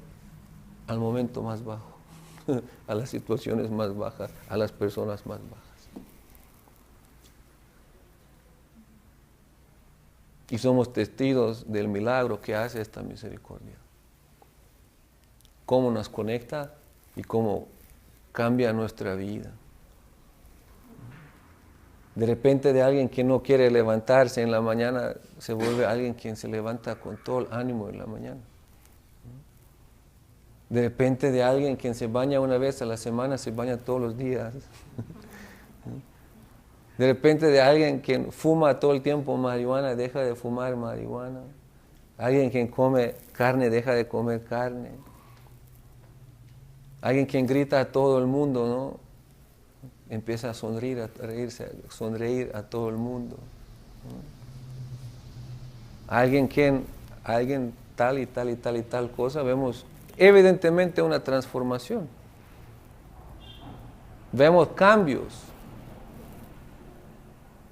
al momento más bajo, a las situaciones más bajas, a las personas más bajas. Y somos testigos del milagro que hace esta misericordia. Cómo nos conecta y cómo cambia nuestra vida. De repente de alguien que no quiere levantarse en la mañana, se vuelve alguien quien se levanta con todo el ánimo en la mañana. De repente de alguien quien se baña una vez a la semana, se baña todos los días. De repente de alguien quien fuma todo el tiempo marihuana, deja de fumar marihuana. Alguien quien come carne, deja de comer carne. Alguien quien grita a todo el mundo, ¿no? Empieza a sonreír, a reírse, a sonreír a todo el mundo. Alguien tal y tal y tal y tal cosa, vemos evidentemente una transformación. Vemos cambios.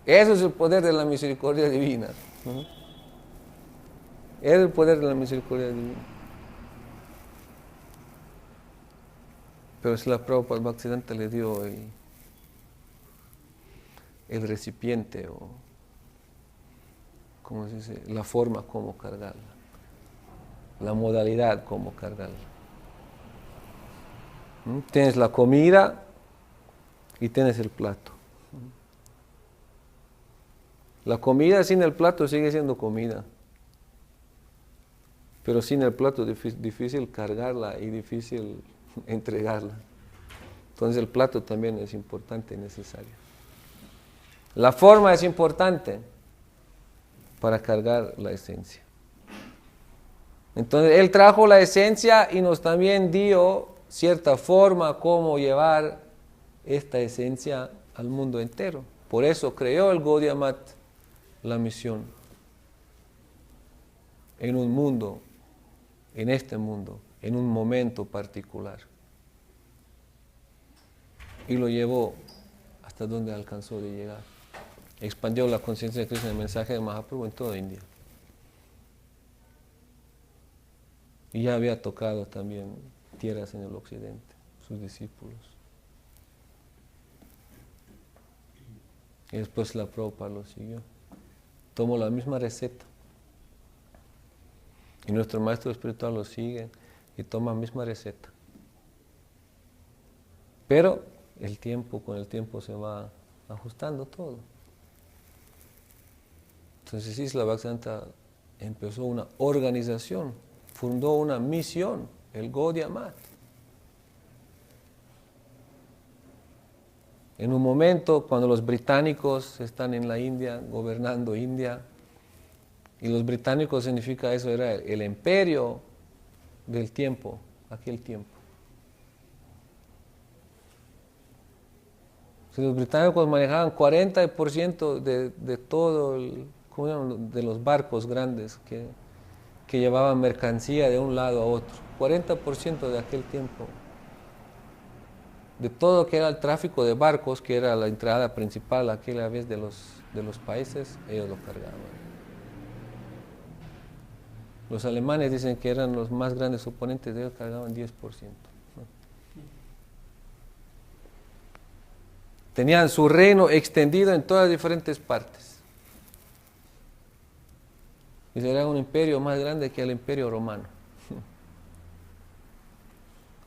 Eso es el poder de la misericordia divina. Es el poder de la misericordia divina. Pero si la Prabhupada Bhaktisiddhanta le dio el recipiente o, ¿cómo se dice?, la forma como cargarla, la modalidad como cargarla. Tienes la comida y tienes el plato. La comida sin el plato sigue siendo comida, pero sin el plato es difícil cargarla y difícil entregarla. Entonces el plato también es importante y necesario. La forma es importante para cargar la esencia. Entonces Él trajo la esencia y nos también dio cierta forma cómo llevar esta esencia al mundo entero. Por eso creó el Gaudiya Math la misión en un mundo, en este mundo, en un momento particular. Y lo llevó hasta donde alcanzó de llegar. Expandió la conciencia de Krishna, el mensaje de Mahaprabhu en toda India. Y ya había tocado también tierras en el occidente, sus discípulos. Y después la Prabhupada lo siguió. Tomó la misma receta. Y nuestro maestro espiritual lo sigue y toma la misma receta. Pero con el tiempo se va ajustando todo. Entonces Isla Bhaktisiddhanta empezó una organización, fundó una misión, el Gaudiya Math. En un momento cuando los británicos están en la India, gobernando India, y los británicos significa eso, era el imperio del tiempo, aquel tiempo. Si los británicos manejaban 40% de todo de los barcos grandes que llevaban mercancía de un lado a otro, 40% de aquel tiempo, de todo lo que era el tráfico de barcos, que era la entrada principal aquella vez de los países, ellos lo cargaban. Los alemanes dicen que eran los más grandes oponentes, ellos cargaban 10%. Tenían su reino extendido en todas diferentes partes. Y será un imperio más grande que el imperio romano.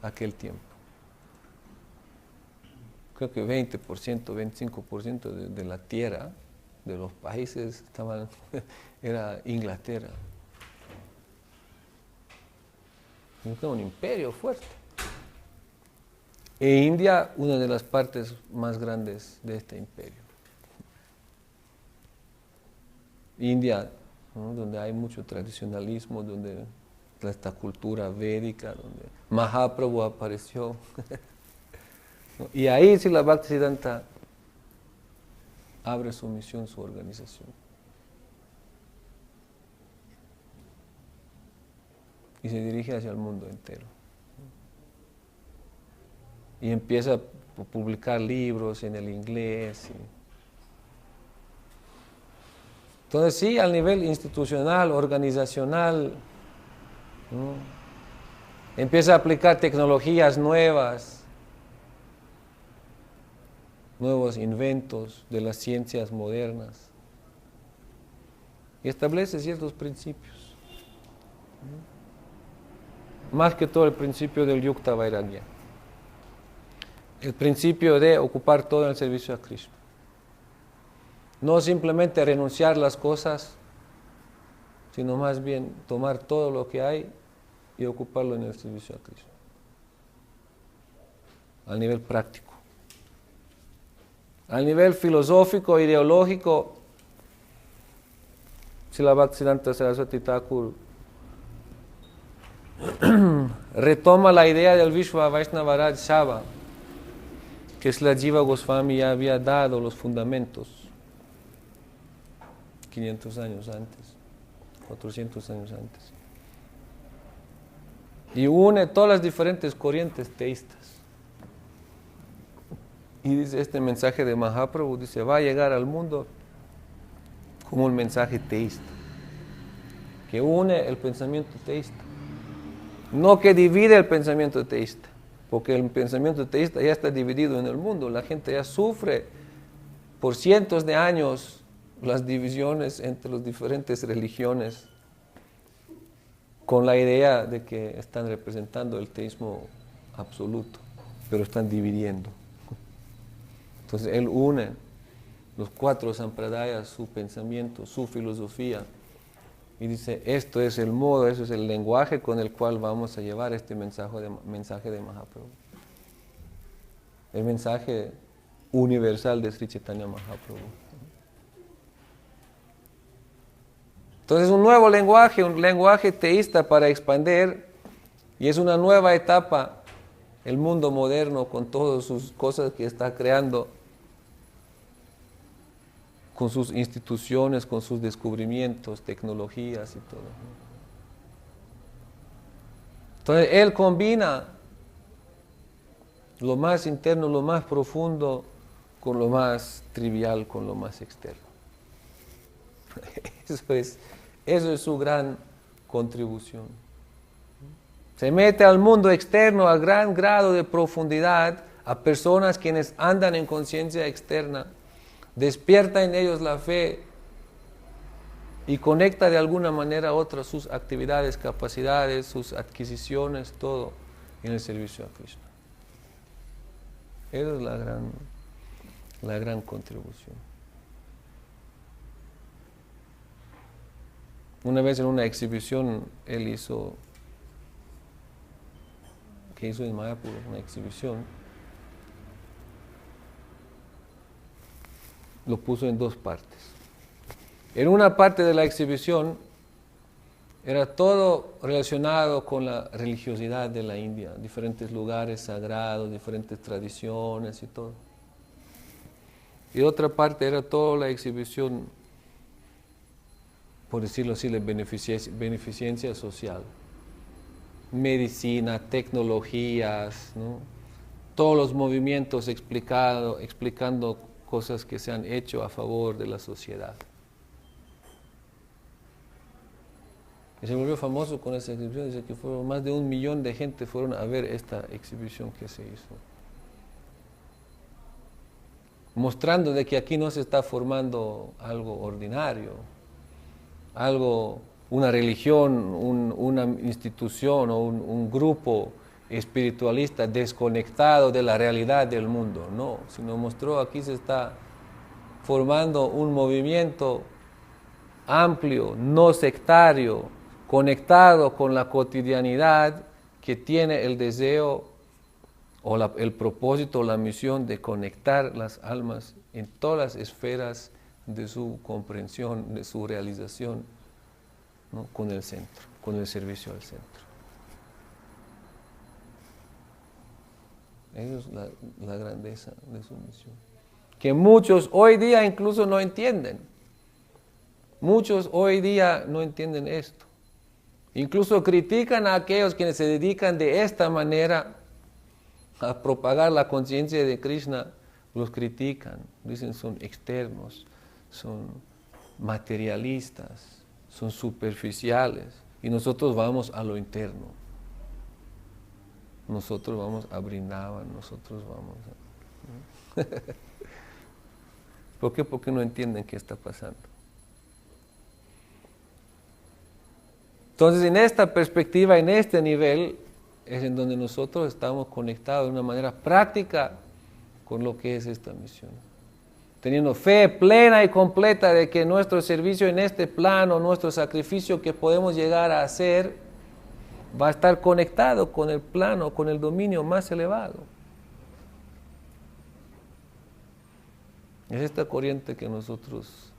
Aquel tiempo. Creo que 20%, 25% de la tierra, de los países, era Inglaterra. Era un imperio fuerte. E India, una de las partes más grandes de este imperio. India, ¿no? Donde hay mucho tradicionalismo, donde esta cultura védica, donde Mahaprabhu apareció. Y ahí Srila Bhaktisiddhanta abre su misión, su organización. Y se dirige hacia el mundo entero. Y empieza a publicar libros en el inglés. Entonces sí, al nivel institucional, organizacional, ¿no? Empieza a aplicar tecnologías nuevas, nuevos inventos de las ciencias modernas. Y establece ciertos principios. Más que todo el principio del Yukta Vairagya. El principio de ocupar todo en el servicio a Krishna. No simplemente renunciar a las cosas, sino más bien tomar todo lo que hay y ocuparlo en el servicio a Krishna. A nivel práctico. A nivel filosófico, ideológico, Srila Bhaktisiddhanta Saraswati Thakur retoma la idea del Vishwa Vaishnava Raj Sabha, que Srila Jiva Goswami ya había dado los fundamentos 500 años antes, 400 años antes. Y une todas las diferentes corrientes teístas. Y dice, este mensaje de Mahaprabhu, dice, va a llegar al mundo como un mensaje teísta, que une el pensamiento teísta. No que divide el pensamiento teísta, porque el pensamiento teísta ya está dividido en el mundo. La gente ya sufre por cientos de años las divisiones entre las diferentes religiones con la idea de que están representando el teísmo absoluto, pero están dividiendo. Entonces él une los 4 sampradayas, su pensamiento, su filosofía, y dice, esto es el modo, eso es el lenguaje con el cual vamos a llevar este mensaje de Mahaprabhu. El mensaje universal de Sri Chaitanya Mahaprabhu. Entonces un nuevo lenguaje, un lenguaje teísta para expandir, y es una nueva etapa, el mundo moderno con todas sus cosas que está creando, con sus instituciones, con sus descubrimientos, tecnologías y todo. Entonces él combina lo más interno, lo más profundo, con lo más trivial, con lo más externo. Eso es su gran contribución. Se mete al mundo externo a gran grado de profundidad, a personas quienes andan en conciencia externa, despierta en ellos la fe y conecta de alguna manera a otras sus actividades, capacidades, sus adquisiciones, todo en el servicio a Krishna. Esa es la gran contribución. Una vez en una exhibición, él hizo en Mayapur, una exhibición, lo puso en 2 partes. En una parte de la exhibición era todo relacionado con la religiosidad de la India, diferentes lugares sagrados, diferentes tradiciones y todo. Y otra parte era toda la exhibición, por decirlo así, de beneficencia social. Medicina, tecnologías, ¿no? Todos los movimientos explicando cosas que se han hecho a favor de la sociedad. Y se volvió famoso con esa exhibición, dice que fueron más de 1 millón de gente fueron a ver esta exhibición que se hizo. Mostrando de que aquí no se está formando algo ordinario, algo una religión, una institución o un grupo espiritualista desconectado de la realidad del mundo. No, sino mostró aquí se está formando un movimiento amplio, no sectario, conectado con la cotidianidad, que tiene el deseo o el propósito o la misión de conectar las almas en todas las esferas de su comprensión, de su realización, ¿no? Con el centro, con el servicio al centro. Esa es la grandeza de su misión. Que muchos hoy día incluso no entienden. Muchos hoy día no entienden esto. Incluso critican a aquellos quienes se dedican de esta manera a propagar la conciencia de Krishna. Los critican, dicen son externos, son materialistas, son superficiales. Y nosotros vamos a lo interno. Nosotros vamos a Brindavan, nosotros vamos a... ¿Por qué? Porque no entienden qué está pasando. Entonces, en esta perspectiva, en este nivel, es en donde nosotros estamos conectados de una manera práctica con lo que es esta misión. Teniendo fe plena y completa de que nuestro servicio en este plano, nuestro sacrificio que podemos llegar a hacer, va a estar conectado con el plano, con el dominio más elevado. Es esta corriente que nosotros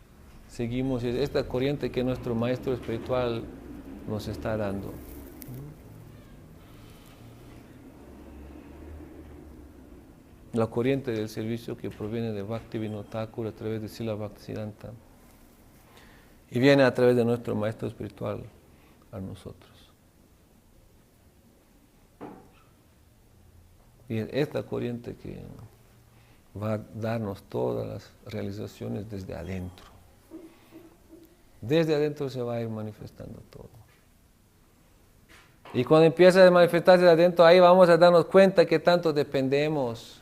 seguimos, es esta corriente que nuestro maestro espiritual nos está dando. La corriente del servicio que proviene de Bhaktivinoda Thakur a través de Srila Bhaktisiddhanta y viene a través de nuestro maestro espiritual a nosotros. Y es esta corriente que va a darnos todas las realizaciones desde adentro. Desde adentro se va a ir manifestando todo. Y cuando empieza a manifestarse de adentro, ahí vamos a darnos cuenta que tanto dependemos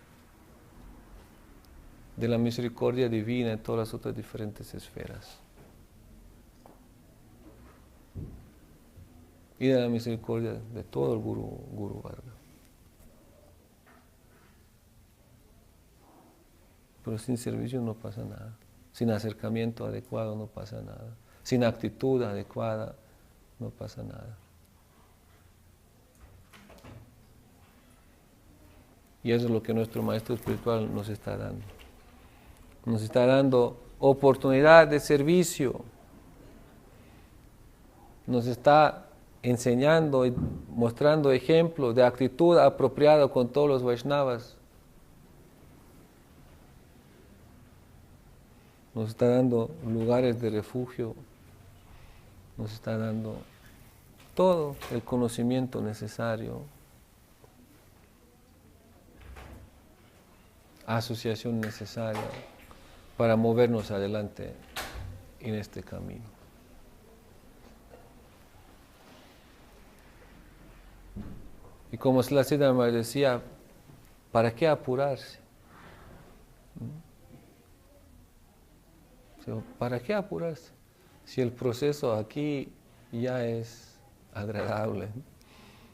de la misericordia divina en todas las otras diferentes esferas. Y de la misericordia de todo el Guru Varga. Pero sin servicio no pasa nada. Sin acercamiento adecuado no pasa nada. Sin actitud adecuada no pasa nada. Y eso es lo que nuestro maestro espiritual nos está dando. Nos está dando oportunidad de servicio. Nos está enseñando y mostrando ejemplos de actitud apropiada con todos los Vaishnavas. Nos está dando lugares de refugio. Nos está dando todo el conocimiento necesario. Asociación necesaria para movernos adelante en este camino. Y como Srila Siddhartha decía, ¿para qué apurarse? ¿Para qué apurarse? Si el proceso aquí ya es agradable,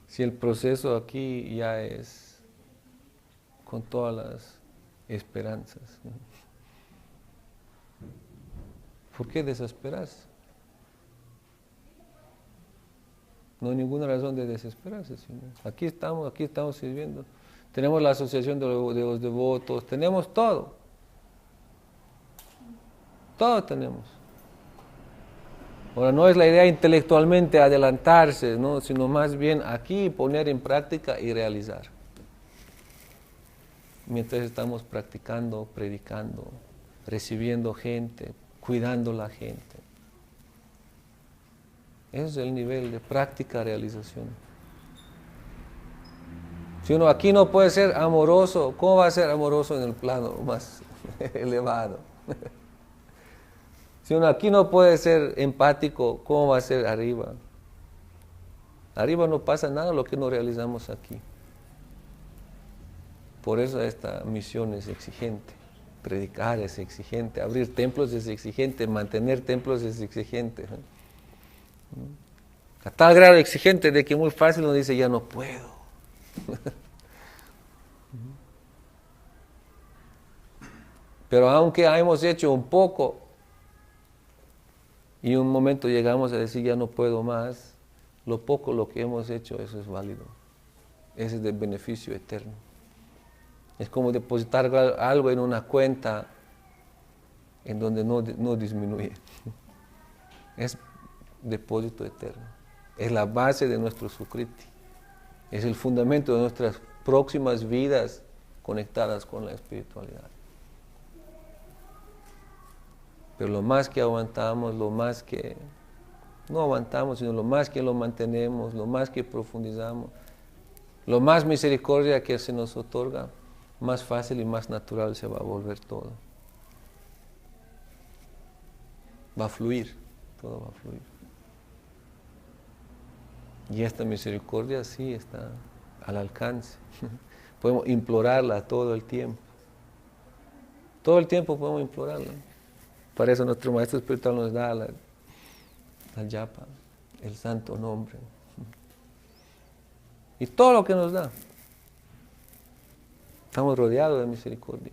si el proceso aquí ya es con todas las esperanzas, ¿no? ¿Por qué desesperarse? No hay ninguna razón de desesperarse, sino aquí estamos sirviendo. Tenemos la asociación de los devotos, tenemos todo. Todo tenemos. Ahora, no es la idea intelectualmente adelantarse, ¿no? Sino más bien aquí poner en práctica y realizar. Mientras estamos practicando, predicando, recibiendo gente, cuidando la gente. Ese es el nivel de práctica, realización. Si uno aquí no puede ser amoroso, ¿cómo va a ser amoroso en el plano más elevado? Si uno aquí no puede ser empático, ¿cómo va a ser arriba? Arriba no pasa nada lo que no realizamos aquí. Por eso esta misión es exigente. Predicar es exigente, abrir templos es exigente, mantener templos es exigente, ¿no? A tal grado exigente de que muy fácil uno dice, ya no puedo. Pero aunque hemos hecho un poco y un momento llegamos a decir, ya no puedo más, lo poco lo que hemos hecho, eso es válido. Ese es de beneficio eterno. Es como depositar algo en una cuenta en donde no disminuye. Es depósito eterno. Es la base de nuestro sukriti. Es el fundamento de nuestras próximas vidas conectadas con la espiritualidad. Pero lo más que aguantamos, lo más que no aguantamos, sino lo más que lo mantenemos, lo más que profundizamos, lo más misericordia que se nos otorga, más fácil y más natural se va a volver todo. Va a fluir, todo va a fluir. Y esta misericordia sí está al alcance. Podemos implorarla todo el tiempo. Todo el tiempo podemos implorarla. Para eso nuestro maestro espiritual nos da la yapa, el santo nombre. Y todo lo que nos da. Estamos rodeados de misericordia.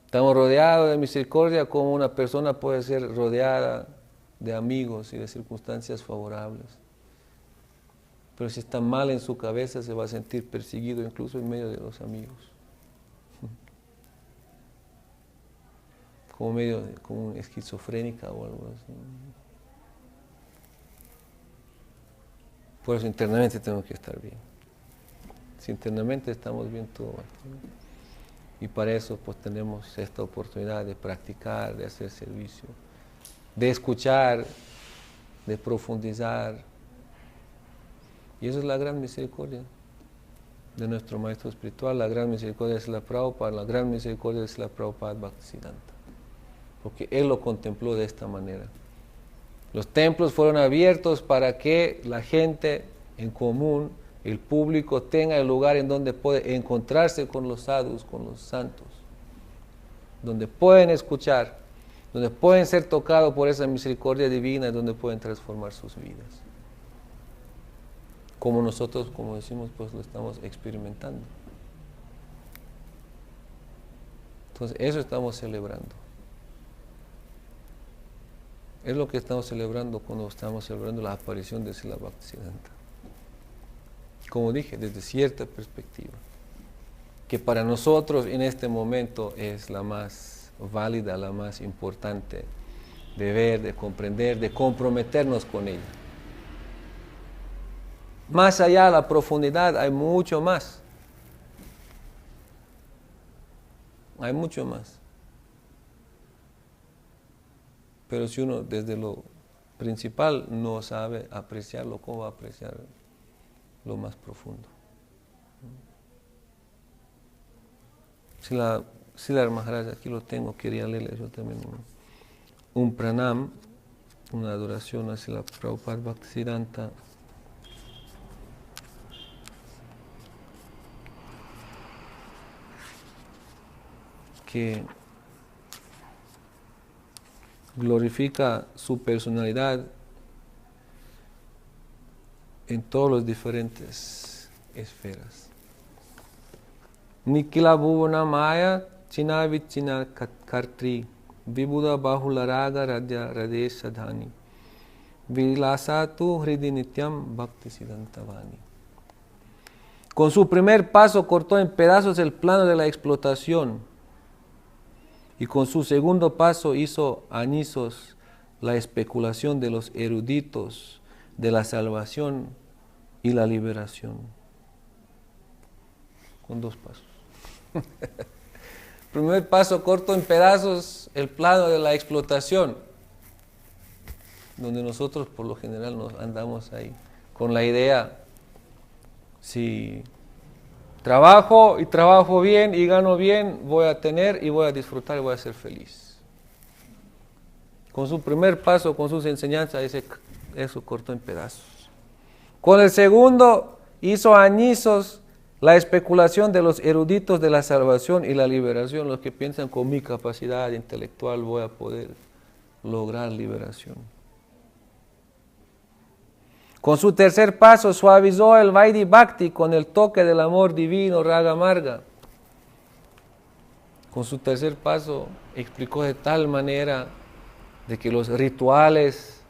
Estamos rodeados de misericordia como una persona puede ser rodeada de amigos y de circunstancias favorables. Pero si está mal en su cabeza se va a sentir perseguido incluso en medio de los amigos. Como esquizofrénica o algo así. Por eso internamente tenemos que estar bien. Si internamente estamos bien, todo va a estar bien. Y para eso pues tenemos esta oportunidad de practicar, de hacer servicio, de escuchar, de profundizar. Y eso es la gran misericordia de nuestro maestro espiritual, la gran misericordia de Srila Prabhupada, la gran misericordia de Srila Prabhupada Bhaktisiddhanta. Porque él lo contempló de esta manera. Los templos fueron abiertos para que la gente en común, el público, tenga el lugar en donde puede encontrarse con los sadhus, con los santos, donde pueden escuchar, donde pueden ser tocados por esa misericordia divina, donde pueden transformar sus vidas. Como nosotros, como decimos, pues lo estamos experimentando. Entonces, eso estamos celebrando. Es lo que estamos celebrando cuando estamos celebrando la aparición de Srila Bhaktisiddhanta. Como dije, desde cierta perspectiva, que para nosotros en este momento es la más válida, la más importante de ver, de comprender, de comprometernos con ella. Más allá de la profundidad hay mucho más. Hay mucho más. Pero si uno desde lo principal no sabe apreciarlo, ¿cómo va a apreciar lo más profundo? Srila Maharaj, aquí lo tengo, quería leerle yo también un pranam, una adoración a Srila Prabhupada Bhaktisiddhanta. Que glorifica su personalidad en todas las diferentes esferas. Nikila Bhuvana Maya China Vichina Kartri Vibuddha Bahularaga Radya Radesha Dhani Vilasatu Hridi Nityam Bhaktisiddhanta Vani. Con su primer paso cortó en pedazos el plano de la explotación. Y con su segundo paso hizo añizos la especulación de los eruditos de la salvación y la liberación. Con dos pasos. Primer paso, corto en pedazos el plano de la explotación, donde nosotros por lo general nos andamos ahí, con la idea, si trabajo y trabajo bien y gano bien, voy a tener y voy a disfrutar y voy a ser feliz. Con su primer paso, con sus enseñanzas, eso cortó en pedazos. Con el segundo, hizo añizos la especulación de los eruditos de la salvación y la liberación, los que piensan con mi capacidad intelectual voy a poder lograr liberación. Con su tercer paso suavizó el Vaidhi Bhakti con el toque del amor divino Raga Marga. Con su tercer paso explicó de tal manera de que los rituales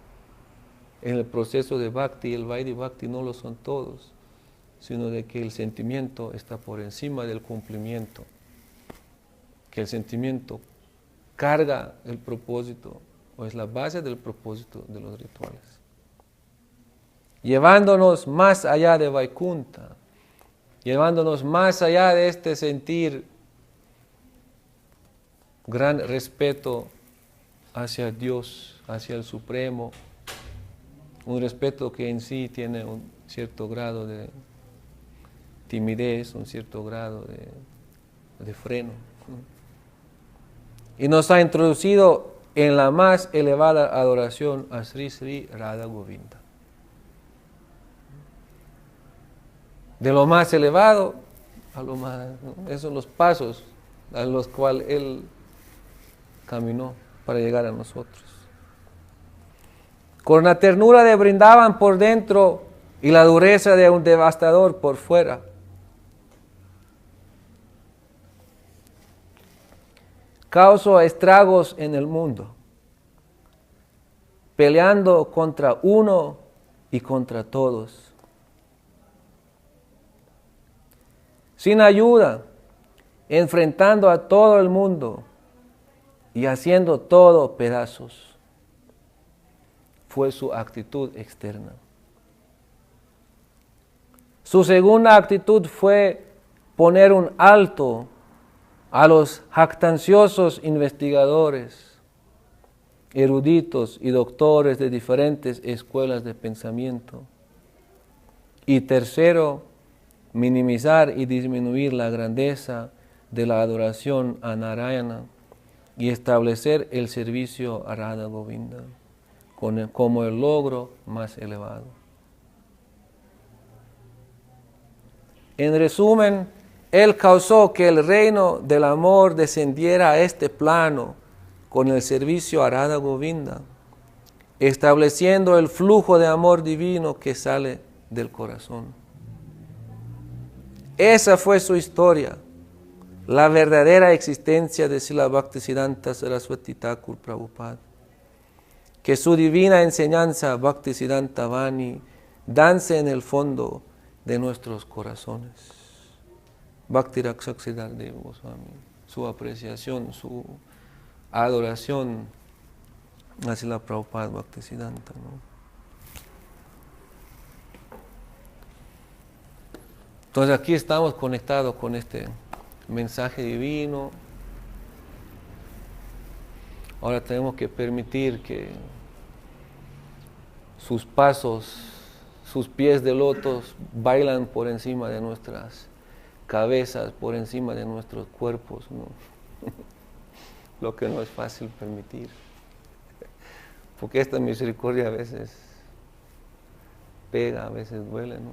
en el proceso de Bhakti, el Vaidhi Bhakti no lo son todos, sino de que el sentimiento está por encima del cumplimiento, que el sentimiento carga el propósito o es la base del propósito de los rituales, llevándonos más allá de Vaikunta, llevándonos más allá de este sentir gran respeto hacia Dios, hacia el Supremo, un respeto que en sí tiene un cierto grado de timidez, un cierto grado de freno. Y nos ha introducido en la más elevada adoración a Sri Sri Radha Govinda. De lo más elevado a lo más, esos son los pasos a los cuales Él caminó para llegar a nosotros. Con la ternura de Brindavan por dentro y la dureza de un devastador por fuera. Causó estragos en el mundo, peleando contra uno y contra todos. Sin ayuda, enfrentando a todo el mundo y haciendo todo pedazos. Fue su actitud externa. Su segunda actitud fue poner un alto a los jactanciosos investigadores, eruditos y doctores de diferentes escuelas de pensamiento. Y tercero, minimizar y disminuir la grandeza de la adoración a Narayana y establecer el servicio a Radha Govinda como el logro más elevado. En resumen, Él causó que el reino del amor descendiera a este plano con el servicio a Radha Govinda, estableciendo el flujo de amor divino que sale del corazón. Esa fue su historia, la verdadera existencia de Srila Bhaktisiddhanta Saraswati Thakur Prabhupada. Que su divina enseñanza Bhaktisiddhanta Vani dance en el fondo de nuestros corazones. Bhakti Rakshak Siddhardeva Goswami, su apreciación, su adoración a Srila Prabhupada Bhaktisiddhanta, ¿no? Entonces aquí estamos conectados con este mensaje divino. Ahora tenemos que permitir que sus pasos, sus pies de loto bailan por encima de nuestras cabezas, por encima de nuestros cuerpos, ¿no? Lo que no es fácil permitir. Porque esta misericordia a veces pega, a veces duele, ¿no?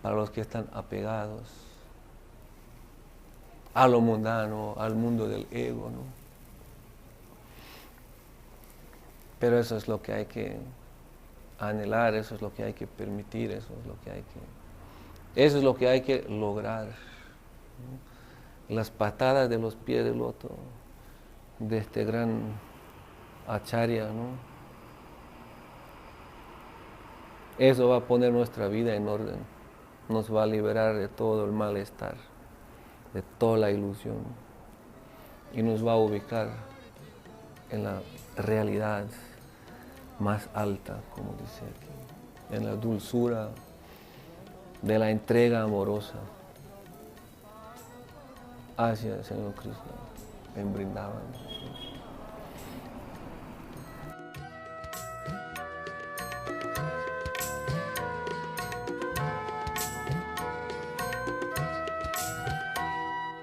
Para los que están apegados a lo mundano, al mundo del ego, ¿no? Pero eso es lo que hay que anhelar, eso es lo que hay que permitir, eso es lo que hay que lograr, ¿no? Las patadas de los pies del loto de este gran acharya, ¿no? Eso va a poner nuestra vida en orden, nos va a liberar de todo el malestar, de toda la ilusión, y nos va a ubicar en la realidad más alta, como dice aquí, en la dulzura de la entrega amorosa hacia el Señor Krishna en Vrindavan.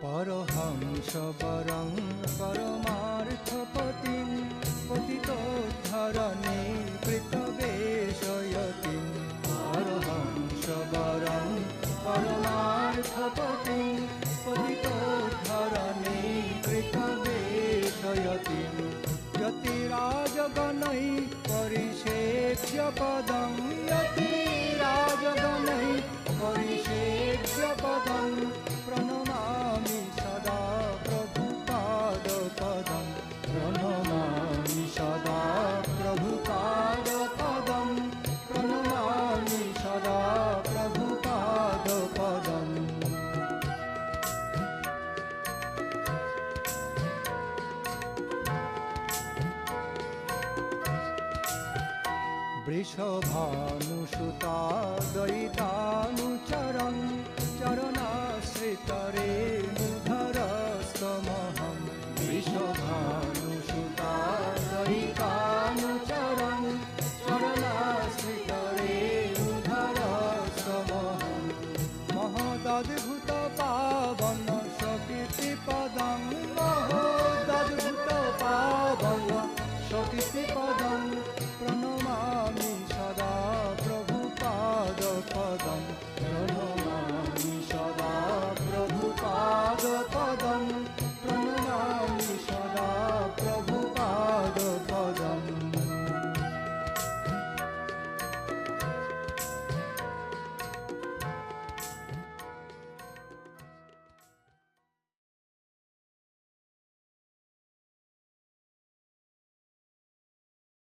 Parahamsavarang paramarthapatim patitodharane kritaveshayatim. Parahamsavarang paramarthapatim patitodharane kritaveshayatim. पदं यतिराजगणैः परिसेव्यपदं प्रणमामि सदा प्रभुपादपदं प्रणमामि सदा प्रभुपादपदं प्रणमामि सदा प्रभुपादपदम् वृषभानुसुता दयितानुचरं चरणाश्रितरेणुधरस्तमहं वृषभानुसुता दयितानुचरं चरणाश्रितरेणुधरस्तमहं महदद्भुतपावन सकीर्तिपदं महदद्भुतपावन सकीर्तिपदं प्रणमामि सदा प्रभुपादपदं प्रणमामि सदा प्रभुपादपदं